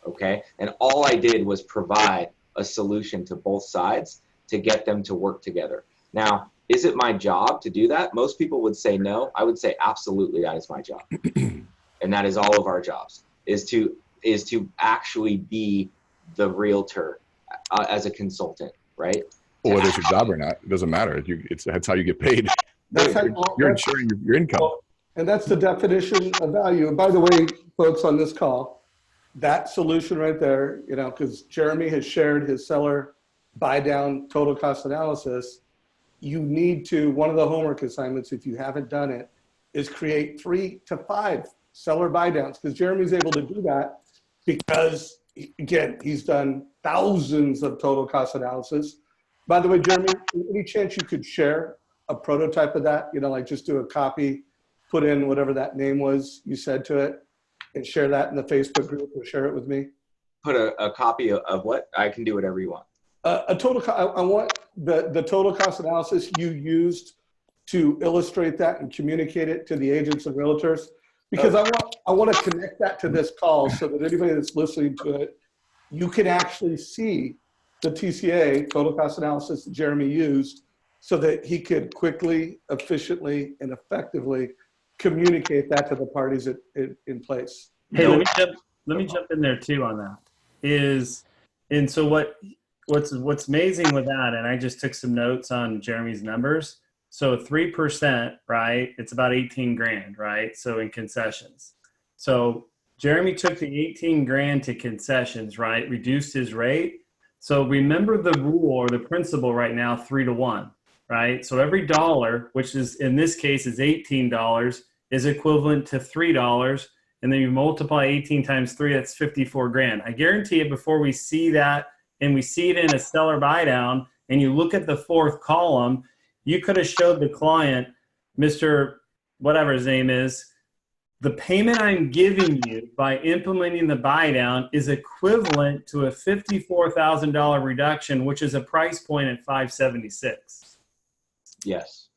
okay? And all I did was provide a solution to both sides to get them to work together. Now, Is it my job to do that? Most people would say no. I would say absolutely that is my job. And that is all of our jobs, is to actually be the realtor as a consultant, right? Well, whether it's your job or not, it doesn't matter. That's how you get paid. You're ensuring your income. And that's the definition of value. And by the way, folks on this call, that solution right there, you know, because Jeremy has shared his seller buy down total cost analysis. You need to, one of the homework assignments, if you haven't done it, is create 3 to 5 seller buy downs, because Jeremy's able to do that because, again, he's done thousands of total cost analysis. By the way, Jeremy, any chance you could share a prototype of that? You know, like just do a copy, put in whatever that name was you said to it, and share that in the Facebook group, or share it with me. Put a copy of what? I can do whatever you want. I want the total cost analysis you used to illustrate that and communicate it to the agents and realtors, because I want to connect that to this call so that anybody that's listening to it, you can actually see the TCA, total cost analysis, that Jeremy used, so that he could quickly, efficiently, and effectively communicate that to the parties in place. Hey, let me jump in there too on that. And so what's amazing with that, and I just took some notes on Jeremy's numbers. So 3%, right? It's about 18 grand, right? So in concessions. So Jeremy took the 18 grand to concessions, right? Reduced his rate. So remember the rule or the principle right now, 3 to 1, right? So every dollar, which is in this case is $18, is equivalent to $3. And then you multiply 18 times 3, that's 54 grand. I guarantee you, before we see that, and we see it in a seller buy down, and you look at the 4th column, you could have showed the client, Mr. whatever his name is, the payment I'm giving you by implementing the buy down is equivalent to a $54,000 reduction, which is a price point at $576. Yes.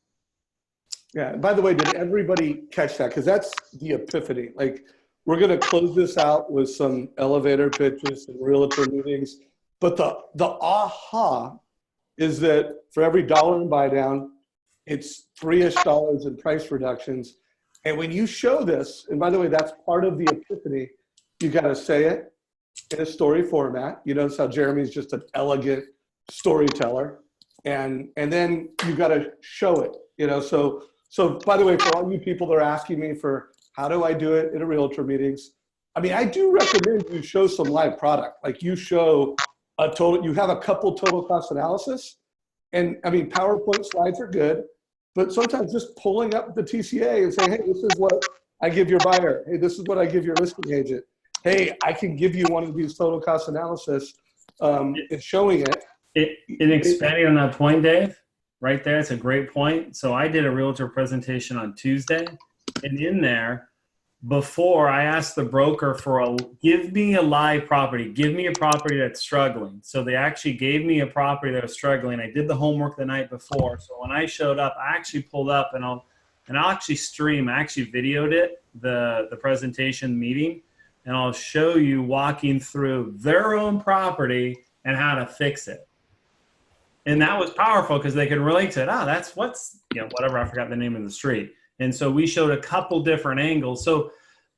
Yeah. By the way, did everybody catch that? Because that's the epiphany. Like, we're going to close this out with some elevator pitches and realtor meetings. But the aha is that for every dollar in buy down, it's $3-ish in price reductions. And when you show this, and by the way, that's part of the epiphany, you got to say it in a story format. You notice how Jeremy's just an elegant storyteller. And then you got to show it, you know. So by the way, for all you people that are asking me for how do I do it in a realtor meetings, I mean, I do recommend you show some live product. Like, you show you have a couple total cost analysis. And I mean, PowerPoint slides are good, but sometimes just pulling up the TCA and saying, hey, this is what I give your buyer. Hey, this is what I give your listing agent. Hey, I can give you one of these total cost analysis, and showing it. In expanding on that point, Dave, right there, it's a great point. So I did a realtor presentation on Tuesday, and in there, before, I asked the broker for give me a live property, give me a property that's struggling. So they actually gave me a property that was struggling. I did the homework the night before. So when I showed up, I actually pulled up and I'll actually stream. I actually videoed it, the presentation meeting, and I'll show you walking through their own property and how to fix it. And that was powerful because they could relate to it. That's whatever, I forgot the name of the street. And so we showed a couple different angles. So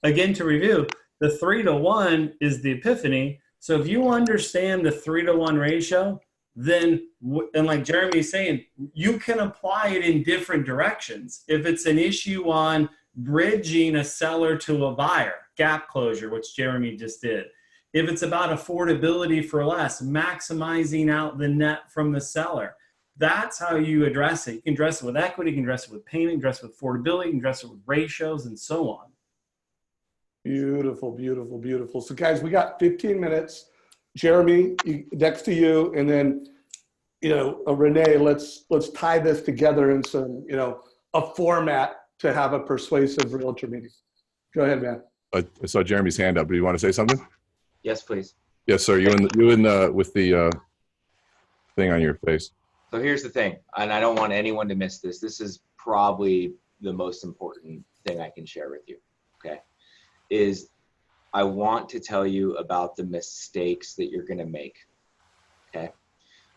again, to review, the 3 to 1 is the epiphany. So if you understand the 3 to 1 ratio, then, and like Jeremy's saying, you can apply it in different directions. If it's an issue on bridging a seller to a buyer, gap closure, which Jeremy just did. If it's about affordability for less, maximizing out the net from the seller. That's how you address it. You can address it with equity, you can address it with payment, you can address it with affordability, you can address it with ratios, and so on. Beautiful, beautiful, beautiful. So guys, we got 15 minutes. Jeremy, next to you, and then, Renee, let's tie this together in some, a format to have a persuasive realtor meeting. Go ahead, man. I saw Jeremy's hand up. Do you want to say something? Yes, please. Yes, sir. You with the thing on your face. So here's the thing, and I don't want anyone to miss this. This is probably the most important thing I can share with you, okay? Is I want to tell you about the mistakes that you're going to make, okay?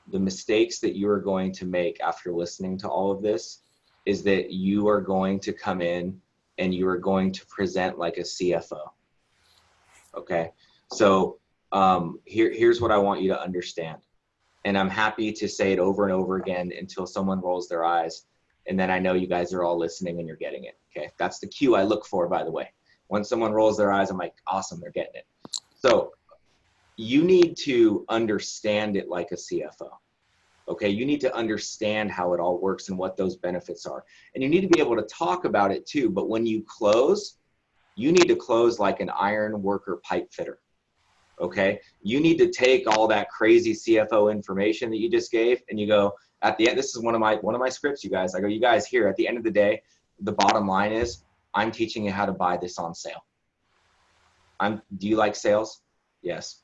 the mistakes that you are going to make after listening to all of this is that you are going to come in and you are going to present like a CFO. Okay. So here's what I want you to understand. And I'm happy to say it over and over again until someone rolls their eyes. And then I know you guys are all listening and you're getting it. Okay. That's the cue I look for, by the way. When someone rolls their eyes, I'm like, awesome, they're getting it. So you need to understand it like a CFO. Okay. You need to understand how it all works and what those benefits are. And you need to be able to talk about it too. But when you close, you need to close like an iron worker pipe fitter. Okay. You need to take all that crazy CFO information that you just gave and you go at the end, this is one of my scripts, you guys. I go, you guys here at the end of the day, the bottom line is I'm teaching you how to buy this on sale. Do you like sales? Yes.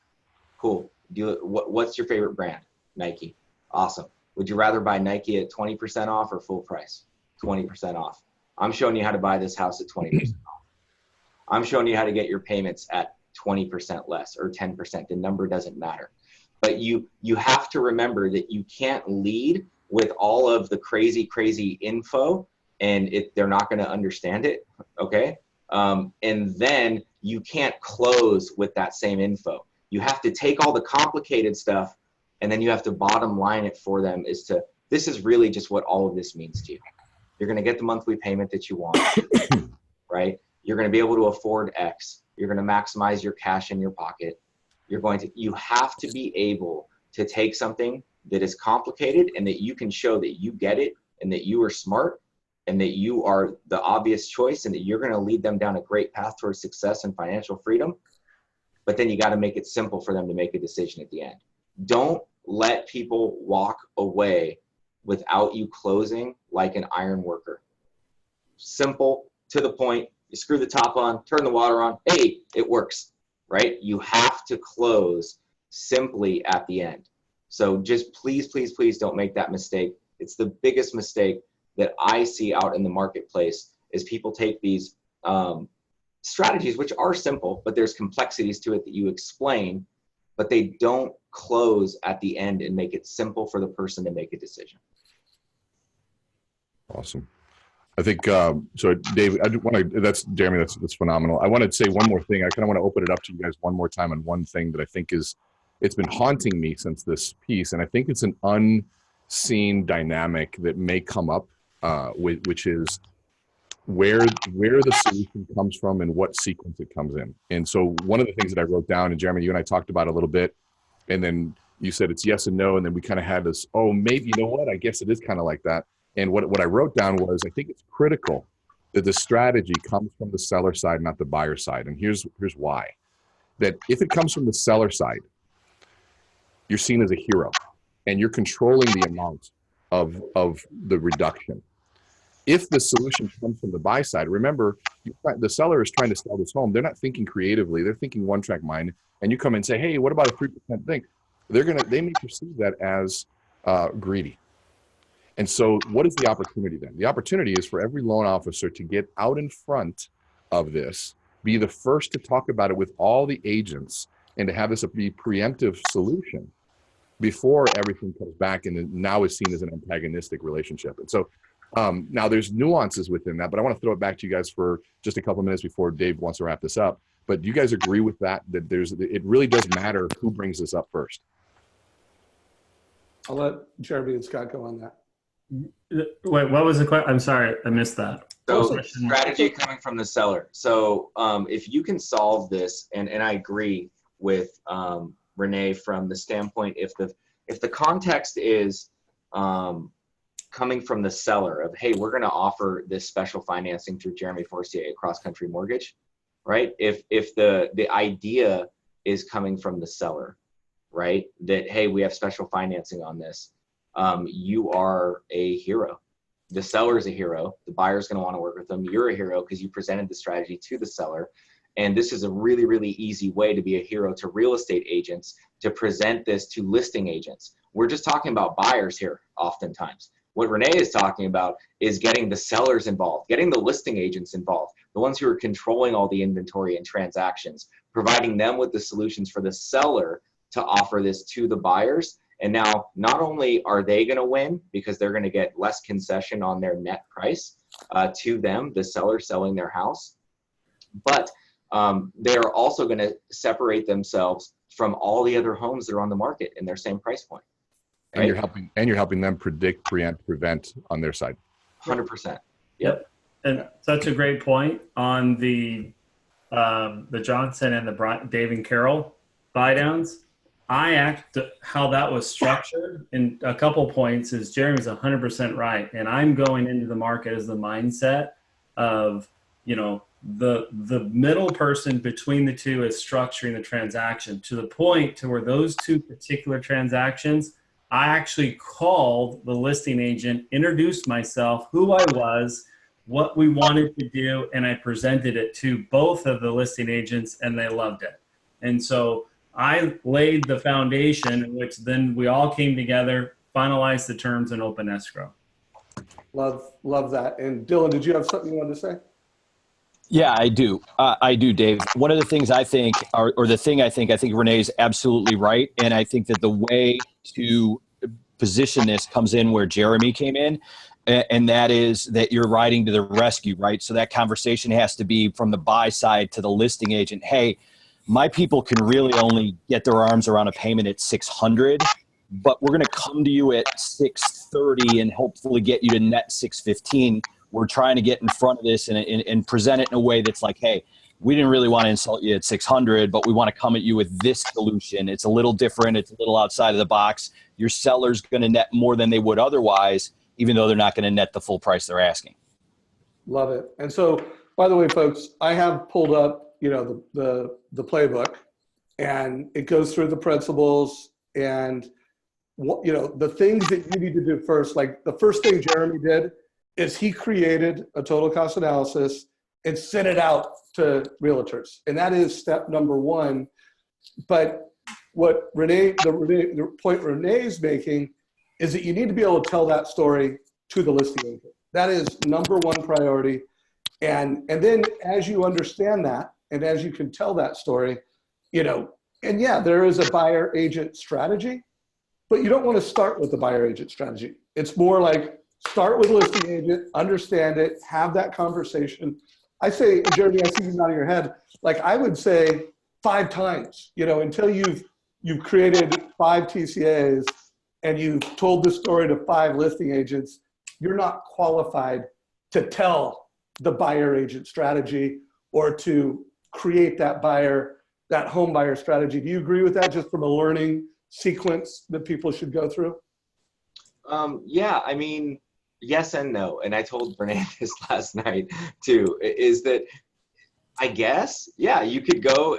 Cool. What's your favorite brand? Nike. Awesome. Would you rather buy Nike at 20% off or full price? 20% off. I'm showing you how to buy this house at 20% off. I'm showing you how to get your payments at 20% less or 10%. The number doesn't matter. But you have to remember that you can't lead with all of the crazy info and they're not going to understand it. Okay. And then you can't close with that same info. You have to take all the complicated stuff and then you have to bottom line it for them as to, this is really just what all of this means to you. You're going to get the monthly payment that you want, right? You're going to be able to afford X. You're going to maximize your cash in your pocket. You have to be able to take something that is complicated and that you can show that you get it and that you are smart and that you are the obvious choice and that you're going to lead them down a great path towards success and financial freedom. But then you got to make it simple for them to make a decision at the end. Don't let people walk away without you closing like an iron worker. Simple, to the point. You screw the top on, turn the water on. Hey, it works, right? You have to close simply at the end. So just please don't make that mistake. It's the biggest mistake that I see out in the marketplace is people take these strategies, which are simple, but there's complexities to it that you explain, but they don't close at the end and make it simple for the person to make a decision. Awesome. I think, so Dave, I want to, that's Jeremy, that's phenomenal. I want to say one more thing. I kind of want to open it up to you guys one more time on one thing that I think it's been haunting me since this piece. And I think it's an unseen dynamic that may come up, which is where the solution comes from and what sequence it comes in. And so one of the things that I wrote down, and Jeremy, you and I talked about a little bit, and then you said it's yes and no. And then we kind of had this, oh, maybe, you know what? I guess it is kind of like that. And what I wrote down was, I think it's critical that the strategy comes from the seller side, not the buyer side. And here's why. That if it comes from the seller side, you're seen as a hero and you're controlling the amount of the reduction. If the solution comes from the buy side, remember, the seller is trying to sell this home. They're not thinking creatively. They're thinking one-track mind. And you come and say, hey, what about a 3% thing? They may perceive that as greedy. And so what is the opportunity then? The opportunity is for every loan officer to get out in front of this, be the first to talk about it with all the agents, and to have this be preemptive solution before everything comes back and now is seen as an antagonistic relationship. And so now there's nuances within that, but I want to throw it back to you guys for just a couple of minutes before Dave wants to wrap this up. But do you guys agree with that it really does matter who brings this up first? I'll let Jeremy and Scott go on that. Wait, what was the question? I'm sorry, I missed that. So strategy coming from the seller. So if you can solve this, and I agree with Renee from the standpoint, if the context is coming from the seller of, hey, we're going to offer this special financing through Jeremy Forcier Cross Country Mortgage, right? If the idea is coming from the seller, right, that, hey, we have special financing on this, you are a hero. The seller is a hero. The buyer is going to want to work with them. You're a hero because you presented the strategy to the seller. And this is a really, really easy way to be a hero to real estate agents, to present this to listing agents. We're just talking about buyers here oftentimes. What Renee is talking about is getting the sellers involved, getting the listing agents involved, the ones who are controlling all the inventory and transactions, providing them with the solutions for the seller to offer this to the buyers. And now, not only are they going to win because they're going to get less concession on their net price to them, the seller selling their house, but they're also going to separate themselves from all the other homes that are on the market in their same price point. Right? And you're helping them predict, preempt, prevent on their side. 100%. Yep. And such a great point on the Johnson and the Dave and Carroll buy downs. How that was structured in a couple points is Jeremy's 100% right. And I'm going into the market as the mindset of, you know, the middle person between the two is structuring the transaction to the point to where those two particular transactions, I actually called the listing agent, introduced myself, who I was, what we wanted to do, and I presented it to both of the listing agents, and they loved it. And so I laid the foundation in which then we all came together, finalized the terms, and open escrow. Love that. And Dylan, did you have something you wanted to say? Yeah, I do. I do, Dave. One of the things I think, or the thing I think Renee's absolutely right. And I think that the way to position this comes in where Jeremy came in, and that is that you're riding to the rescue, right? So that conversation has to be from the buy side to the listing agent. Hey, my people can really only get their arms around a payment at 600, but we're going to come to you at 630 and hopefully get you to net 615. We're trying to get in front of this and present it in a way that's like, hey, we didn't really want to insult you at 600, but we want to come at you with this solution. It's a little different. It's a little outside of the box. Your seller's going to net more than they would otherwise, even though they're not going to net the full price they're asking. Love it. And so, by the way, folks, I have pulled up, you know, the playbook, and it goes through the principles and what, you know, the things that you need to do first. Like the first thing Jeremy did is he created a total cost analysis and sent it out to realtors. And that is step number one. But what the point Renee's making is that you need to be able to tell that story to the listing agent. That is number one priority. And then as you understand that, and as you can tell that story, you know, and yeah, there is a buyer agent strategy, but you don't want to start with the buyer agent strategy. It's more like start with listing agent, understand it, have that conversation. I say, Jeremy, I see you nodding your head. Like I would say 5 times, you know, until you've created 5 TCAs and you've told the story to 5 listing agents, you're not qualified to tell the buyer agent strategy or to create that home buyer strategy. Do you agree with that, just from a learning sequence that people should go through? Yeah, I mean, yes and no. And I told Renee this last night too, is that I guess, yeah, you could go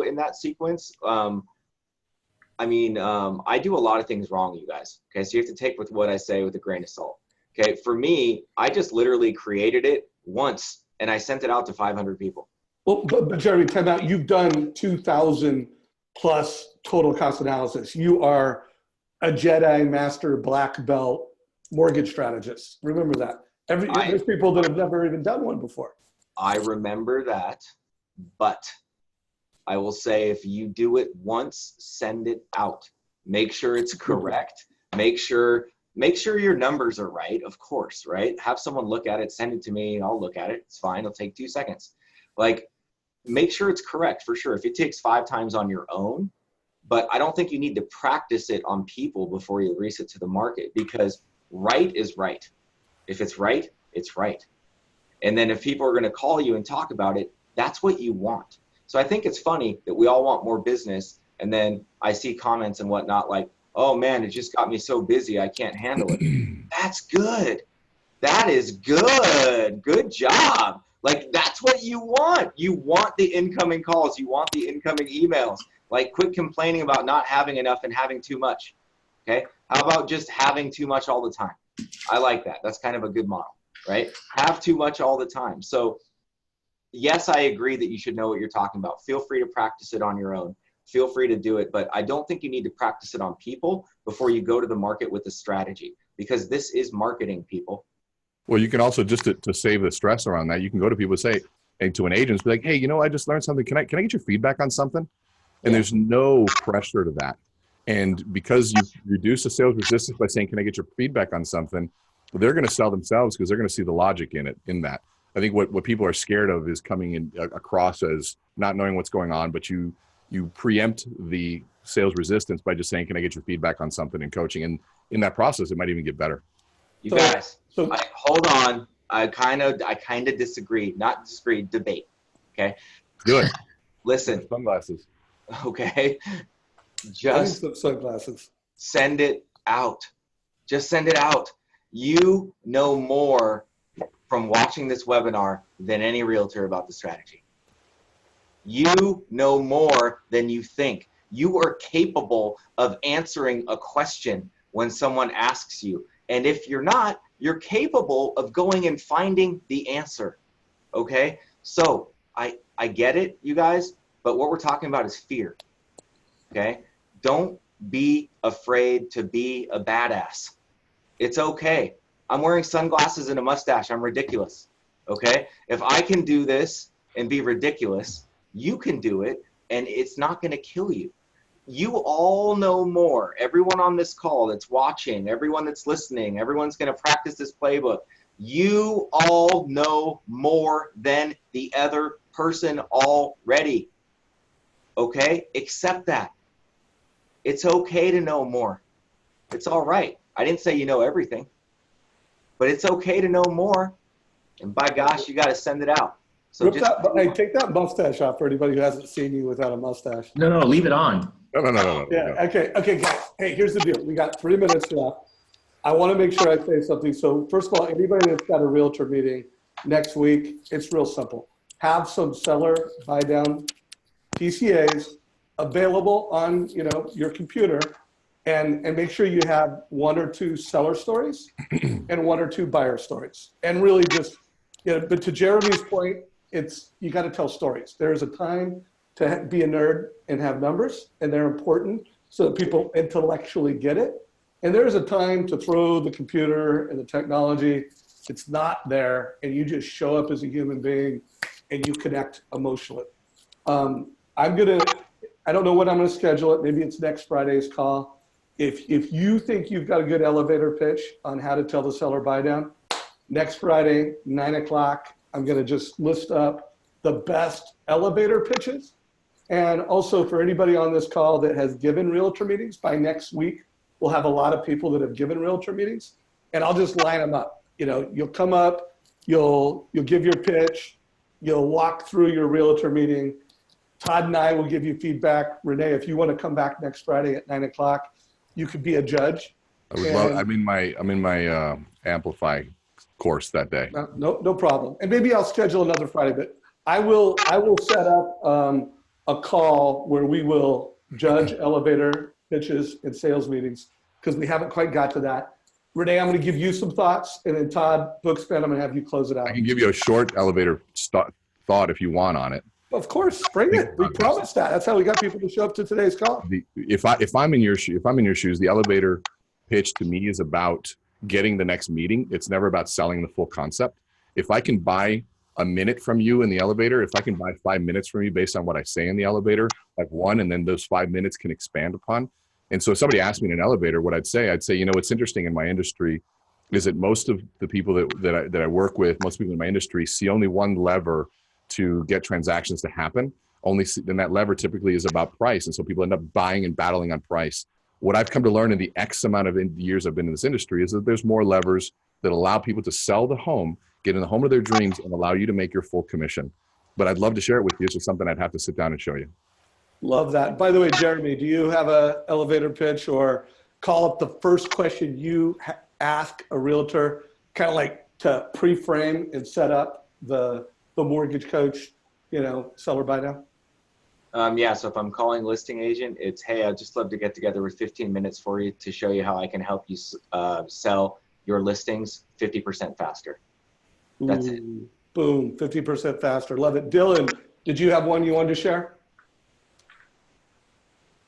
in that sequence. I mean, I do a lot of things wrong, you guys. Okay, so you have to take with what I say with a grain of salt. Okay, for me, I just literally created it once and I sent it out to 500 people. Well, but Jeremy, time out. You've done 2,000 plus total cost analysis. You are a Jedi Master Black Belt mortgage strategist. Remember that. There's people that have never even done one before. I remember that, but I will say if you do it once, send it out. Make sure it's correct. Make sure your numbers are right, of course, right? Have someone look at it, send it to me, I'll look at it. It's fine. It'll take 2 seconds. Like, make sure it's correct for sure. If it takes 5 times on your own, but I don't think you need to practice it on people before you release it to the market, because right is right. If it's right, it's right. And then if people are going to call you and talk about it, that's what you want. So I think it's funny that we all want more business. And then I see comments and whatnot like, oh man, it just got me so busy, I can't handle it. That's good. That is good. Good job. Like, that's what you want. You want the incoming calls. You want the incoming emails. Like, quit complaining about not having enough and having too much. Okay? How about just having too much all the time? I like that. That's kind of a good model, right? Have too much all the time. So yes, I agree that you should know what you're talking about. Feel free to practice it on your own. Feel free to do it, but I don't think you need to practice it on people before you go to the market with a strategy, because this is marketing, people. Well, you can also, just to save the stress around that, you can go to people and say, and to an agent, be like, hey, you know, I just learned something. Can I get your feedback on something? And there's no pressure to that. And because you reduce the sales resistance by saying, can I get your feedback on something? They're going to sell themselves because they're going to see the logic in that. I think what people are scared of is coming in across as not knowing what's going on, but you preempt the sales resistance by just saying, can I get your feedback on something in coaching? And in that process, it might even get better. You guys, hold on. I kind of disagree, not disagree, debate. Okay. Do it. Listen. Sunglasses. Okay. Just some sunglasses. Send it out. Just send it out. You know more from watching this webinar than any realtor about the strategy. You know more than you think. You are capable of answering a question when someone asks you. And if you're not, you're capable of going and finding the answer. Okay? So I get it, you guys, but what we're talking about is fear. Okay? Don't be afraid to be a badass. It's okay. I'm wearing sunglasses and a mustache. I'm ridiculous. Okay? If I can do this and be ridiculous, you can do it, and it's not going to kill you. You all know more. Everyone on this call that's watching, everyone that's listening, everyone's going to practice this playbook. You all know more than the other person already. Okay? Accept that. It's okay to know more. It's all right. I didn't say you know everything, but it's okay to know more. And by gosh, you got to send it out. So hey, take that mustache off for anybody who hasn't seen you without a mustache. No, leave it on. No. Yeah. Okay, guys. Hey, here's the deal. We got 3 minutes left. I want to make sure I say something. So first of all, anybody that's got a realtor meeting next week, it's real simple. Have some seller buy down PCAs available on your computer, and make sure you have 1 or 2 seller stories and 1 or 2 buyer stories. And really just, but to Jeremy's point, you got to tell stories. There is a time to be a nerd and have numbers, and they're important so that people intellectually get it. And there's a time to throw the computer and the technology. It's not there, and you just show up as a human being and you connect emotionally. I don't know when I'm going to schedule it. Maybe it's next Friday's call. If you think you've got a good elevator pitch on how to tell the seller buy down, next Friday, 9 o'clock, I'm going to just list up the best elevator pitches. And also for anybody on this call that has given realtor meetings, by next week, we'll have a lot of people that have given realtor meetings, and I'll just line them up. You'll come up, you'll give your pitch, you'll walk through your realtor meeting. Todd and I will give you feedback. Renee, if you want to come back next Friday at 9 o'clock, you could be a judge. I would love. I'm in my Amplify course that day. No problem. And maybe I'll schedule another Friday, but I will set up a call where we will judge elevator pitches and sales meetings, because we haven't quite got to that. Renee, I'm going to give you some thoughts, and then Todd Bookspan, I'm going to have you close it out. I can give you a short elevator thought if you want on it. Of course, bring it. We promised that. That's how we got people to show up to today's call. If I'm in your shoes, the elevator pitch to me is about getting the next meeting. It's never about selling the full concept. If I can buy a minute from you in the elevator, if I can buy 5 minutes from you based on what I say in the elevator, like one, and then those 5 minutes can expand upon. And so if somebody asked me in an elevator what I'd say, what's interesting in my industry is that most of the people that I work with, most people in my industry see only one lever to get transactions to happen. Then that lever typically is about price. And so people end up buying and battling on price. What I've come to learn in the X amount of years I've been in this industry is that there's more levers that allow people to sell the home, get in the home of their dreams, and allow you to make your full commission. But I'd love to share it with you. It's just something I'd have to sit down and show you. Love that. By the way, Jeremy, do you have an elevator pitch, or call up the first question you ask a realtor, kind of like to pre-frame and set up the mortgage coach, seller buy down? Yeah, so if I'm calling listing agent, it's, hey, I'd just love to get together with 15 minutes for you to show you how I can help you sell your listings 50% faster. That's it. Boom, 50% faster. Love it. Dylan, did you have one you wanted to share?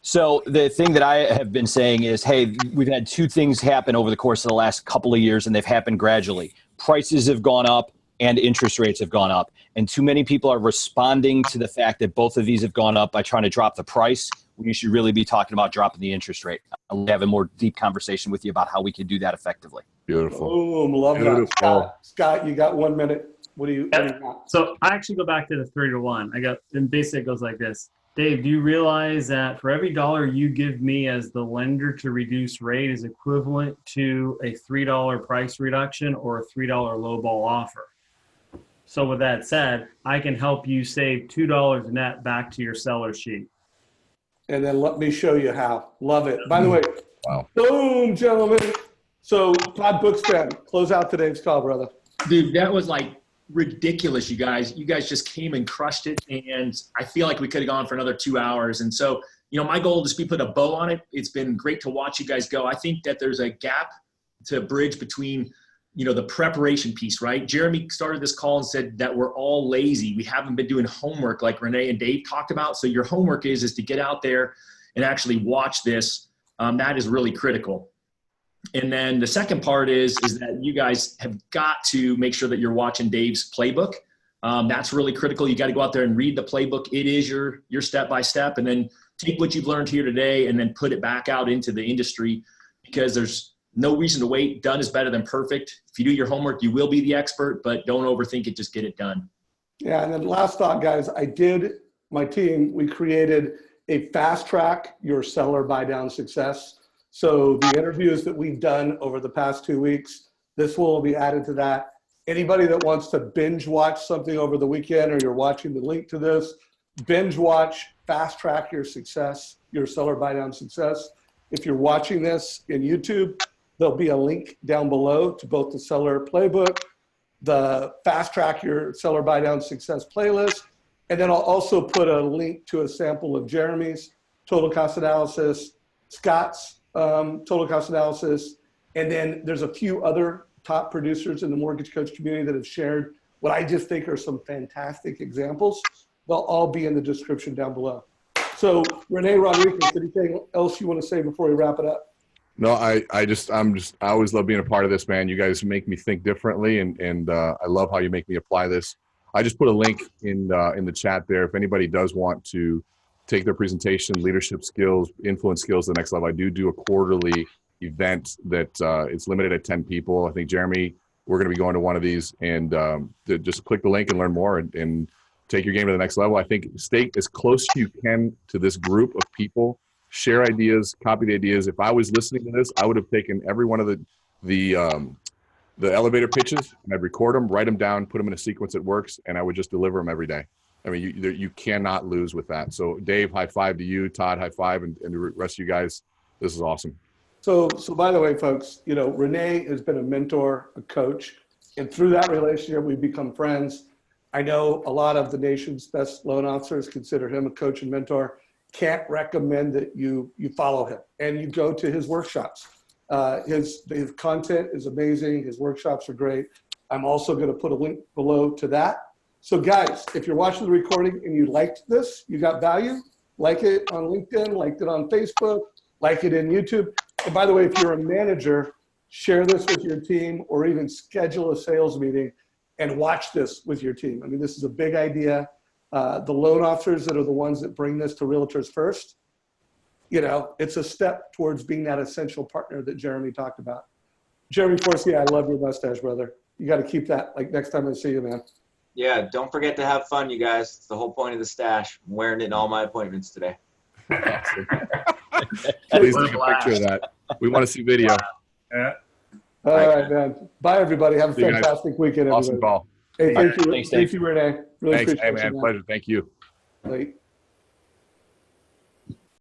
So the thing that I have been saying is, hey, we've had 2 things happen over the course of the last couple of years, and they've happened gradually. Prices have gone up and interest rates have gone up. And too many people are responding to the fact that both of these have gone up by trying to drop the price when you should really be talking about dropping the interest rate. I'll have a more deep conversation with you about how we can do that effectively. Beautiful. Boom, love that. Scott, you got 1 minute. What do you got? So I actually go back to the 3-to-1. And basically it goes like this. Dave, do you realize that for every dollar you give me as the lender to reduce rate is equivalent to a $3 price reduction or a $3 lowball offer? So with that said, I can help you save $2 net back to your seller sheet. And then let me show you how. Love it. By the way, Wow. boom, gentlemen. So Todd Bookspan, close out today's call, brother. Dude, that was like ridiculous, you guys. You guys just came and crushed it, and I feel like we could have gone for another 2 hours. And so, my goal is to put a bow on it. It's been great to watch you guys go. I think that there's a gap to bridge between, the preparation piece, right? Jeremy started this call and said that we're all lazy. We haven't been doing homework like Renee and Dave talked about. So your homework is to get out there and actually watch this. That is really critical. And then the second part is that you guys have got to make sure that you're watching Dave's playbook. That's really critical. You got to go out there and read the playbook. It is your step-by-step, and then take what you've learned here today and then put it back out into the industry, because there's no reason to wait. Done is better than perfect. If you do your homework, you will be the expert, but don't overthink it. Just get it done. Yeah, and then last thought, guys, my team, we created a fast track your seller buy down success. So the interviews that we've done over the past 2 weeks, this will be added to that. Anybody that wants to binge watch something over the weekend, or you're watching the link to this, binge watch, fast track your success, your seller buy down success. If you're watching this in YouTube, there'll be a link down below to both the seller playbook, the fast track your seller buy down success playlist, and then I'll also put a link to a sample of Jeremy's total cost analysis, Scott's total cost analysis, and then there's a few other top producers in the mortgage coach community that have shared what I just think are some fantastic examples. They'll all be in the description down below. So Renee Rodriguez, anything else you want to say before we wrap it up? No, I always love being a part of this, man. You guys make me think differently, and I love how you make me apply this. I just put a link in the chat there. If anybody does want to take their presentation, leadership skills, influence skills to the next level, I do a quarterly event that it's limited at 10 people. I think, Jeremy, we're going to be going to one of these, and just click the link and learn more and take your game to the next level. I think stay as close as you can to this group of people. Share ideas, copy the ideas. If I was listening to this, I would have taken every one of the elevator pitches, and I'd record them, write them down, put them in a sequence that works, and I would just deliver them every day. I mean, you cannot lose with that. So Dave, high five to you. Todd, high five, and the rest of you guys. This is awesome. So by the way, folks, Renee has been a mentor, a coach, and through that relationship, we've become friends. I know a lot of the nation's best loan officers consider him a coach and mentor. Can't recommend that you follow him and you go to his workshops. His content is amazing. His workshops are great. I'm also going to put a link below to that. So guys, if you're watching the recording and you liked this, you got value, like it on LinkedIn, liked it on Facebook, like it in YouTube. And by the way, if you're a manager, share this with your team, or even schedule a sales meeting and watch this with your team. I mean, this is a big idea. The loan officers that are the ones that bring this to Realtors First, it's a step towards being that essential partner that Jeremy talked about. Jeremy Forcia, I love your mustache, brother. You got to keep that, like, next time I see you, man. Yeah, don't forget to have fun, you guys. It's the whole point of the stash. I'm wearing it in all my appointments today. Please take a picture of that. We want to see video. Yeah. All right, man. Bye, everybody. Have a fantastic weekend, everybody. Awesome call. Hey, thank you. Thanks, Thank you, Renee. Really Thanks. appreciate Hey, man. it. Pleasure. Thank you. Late.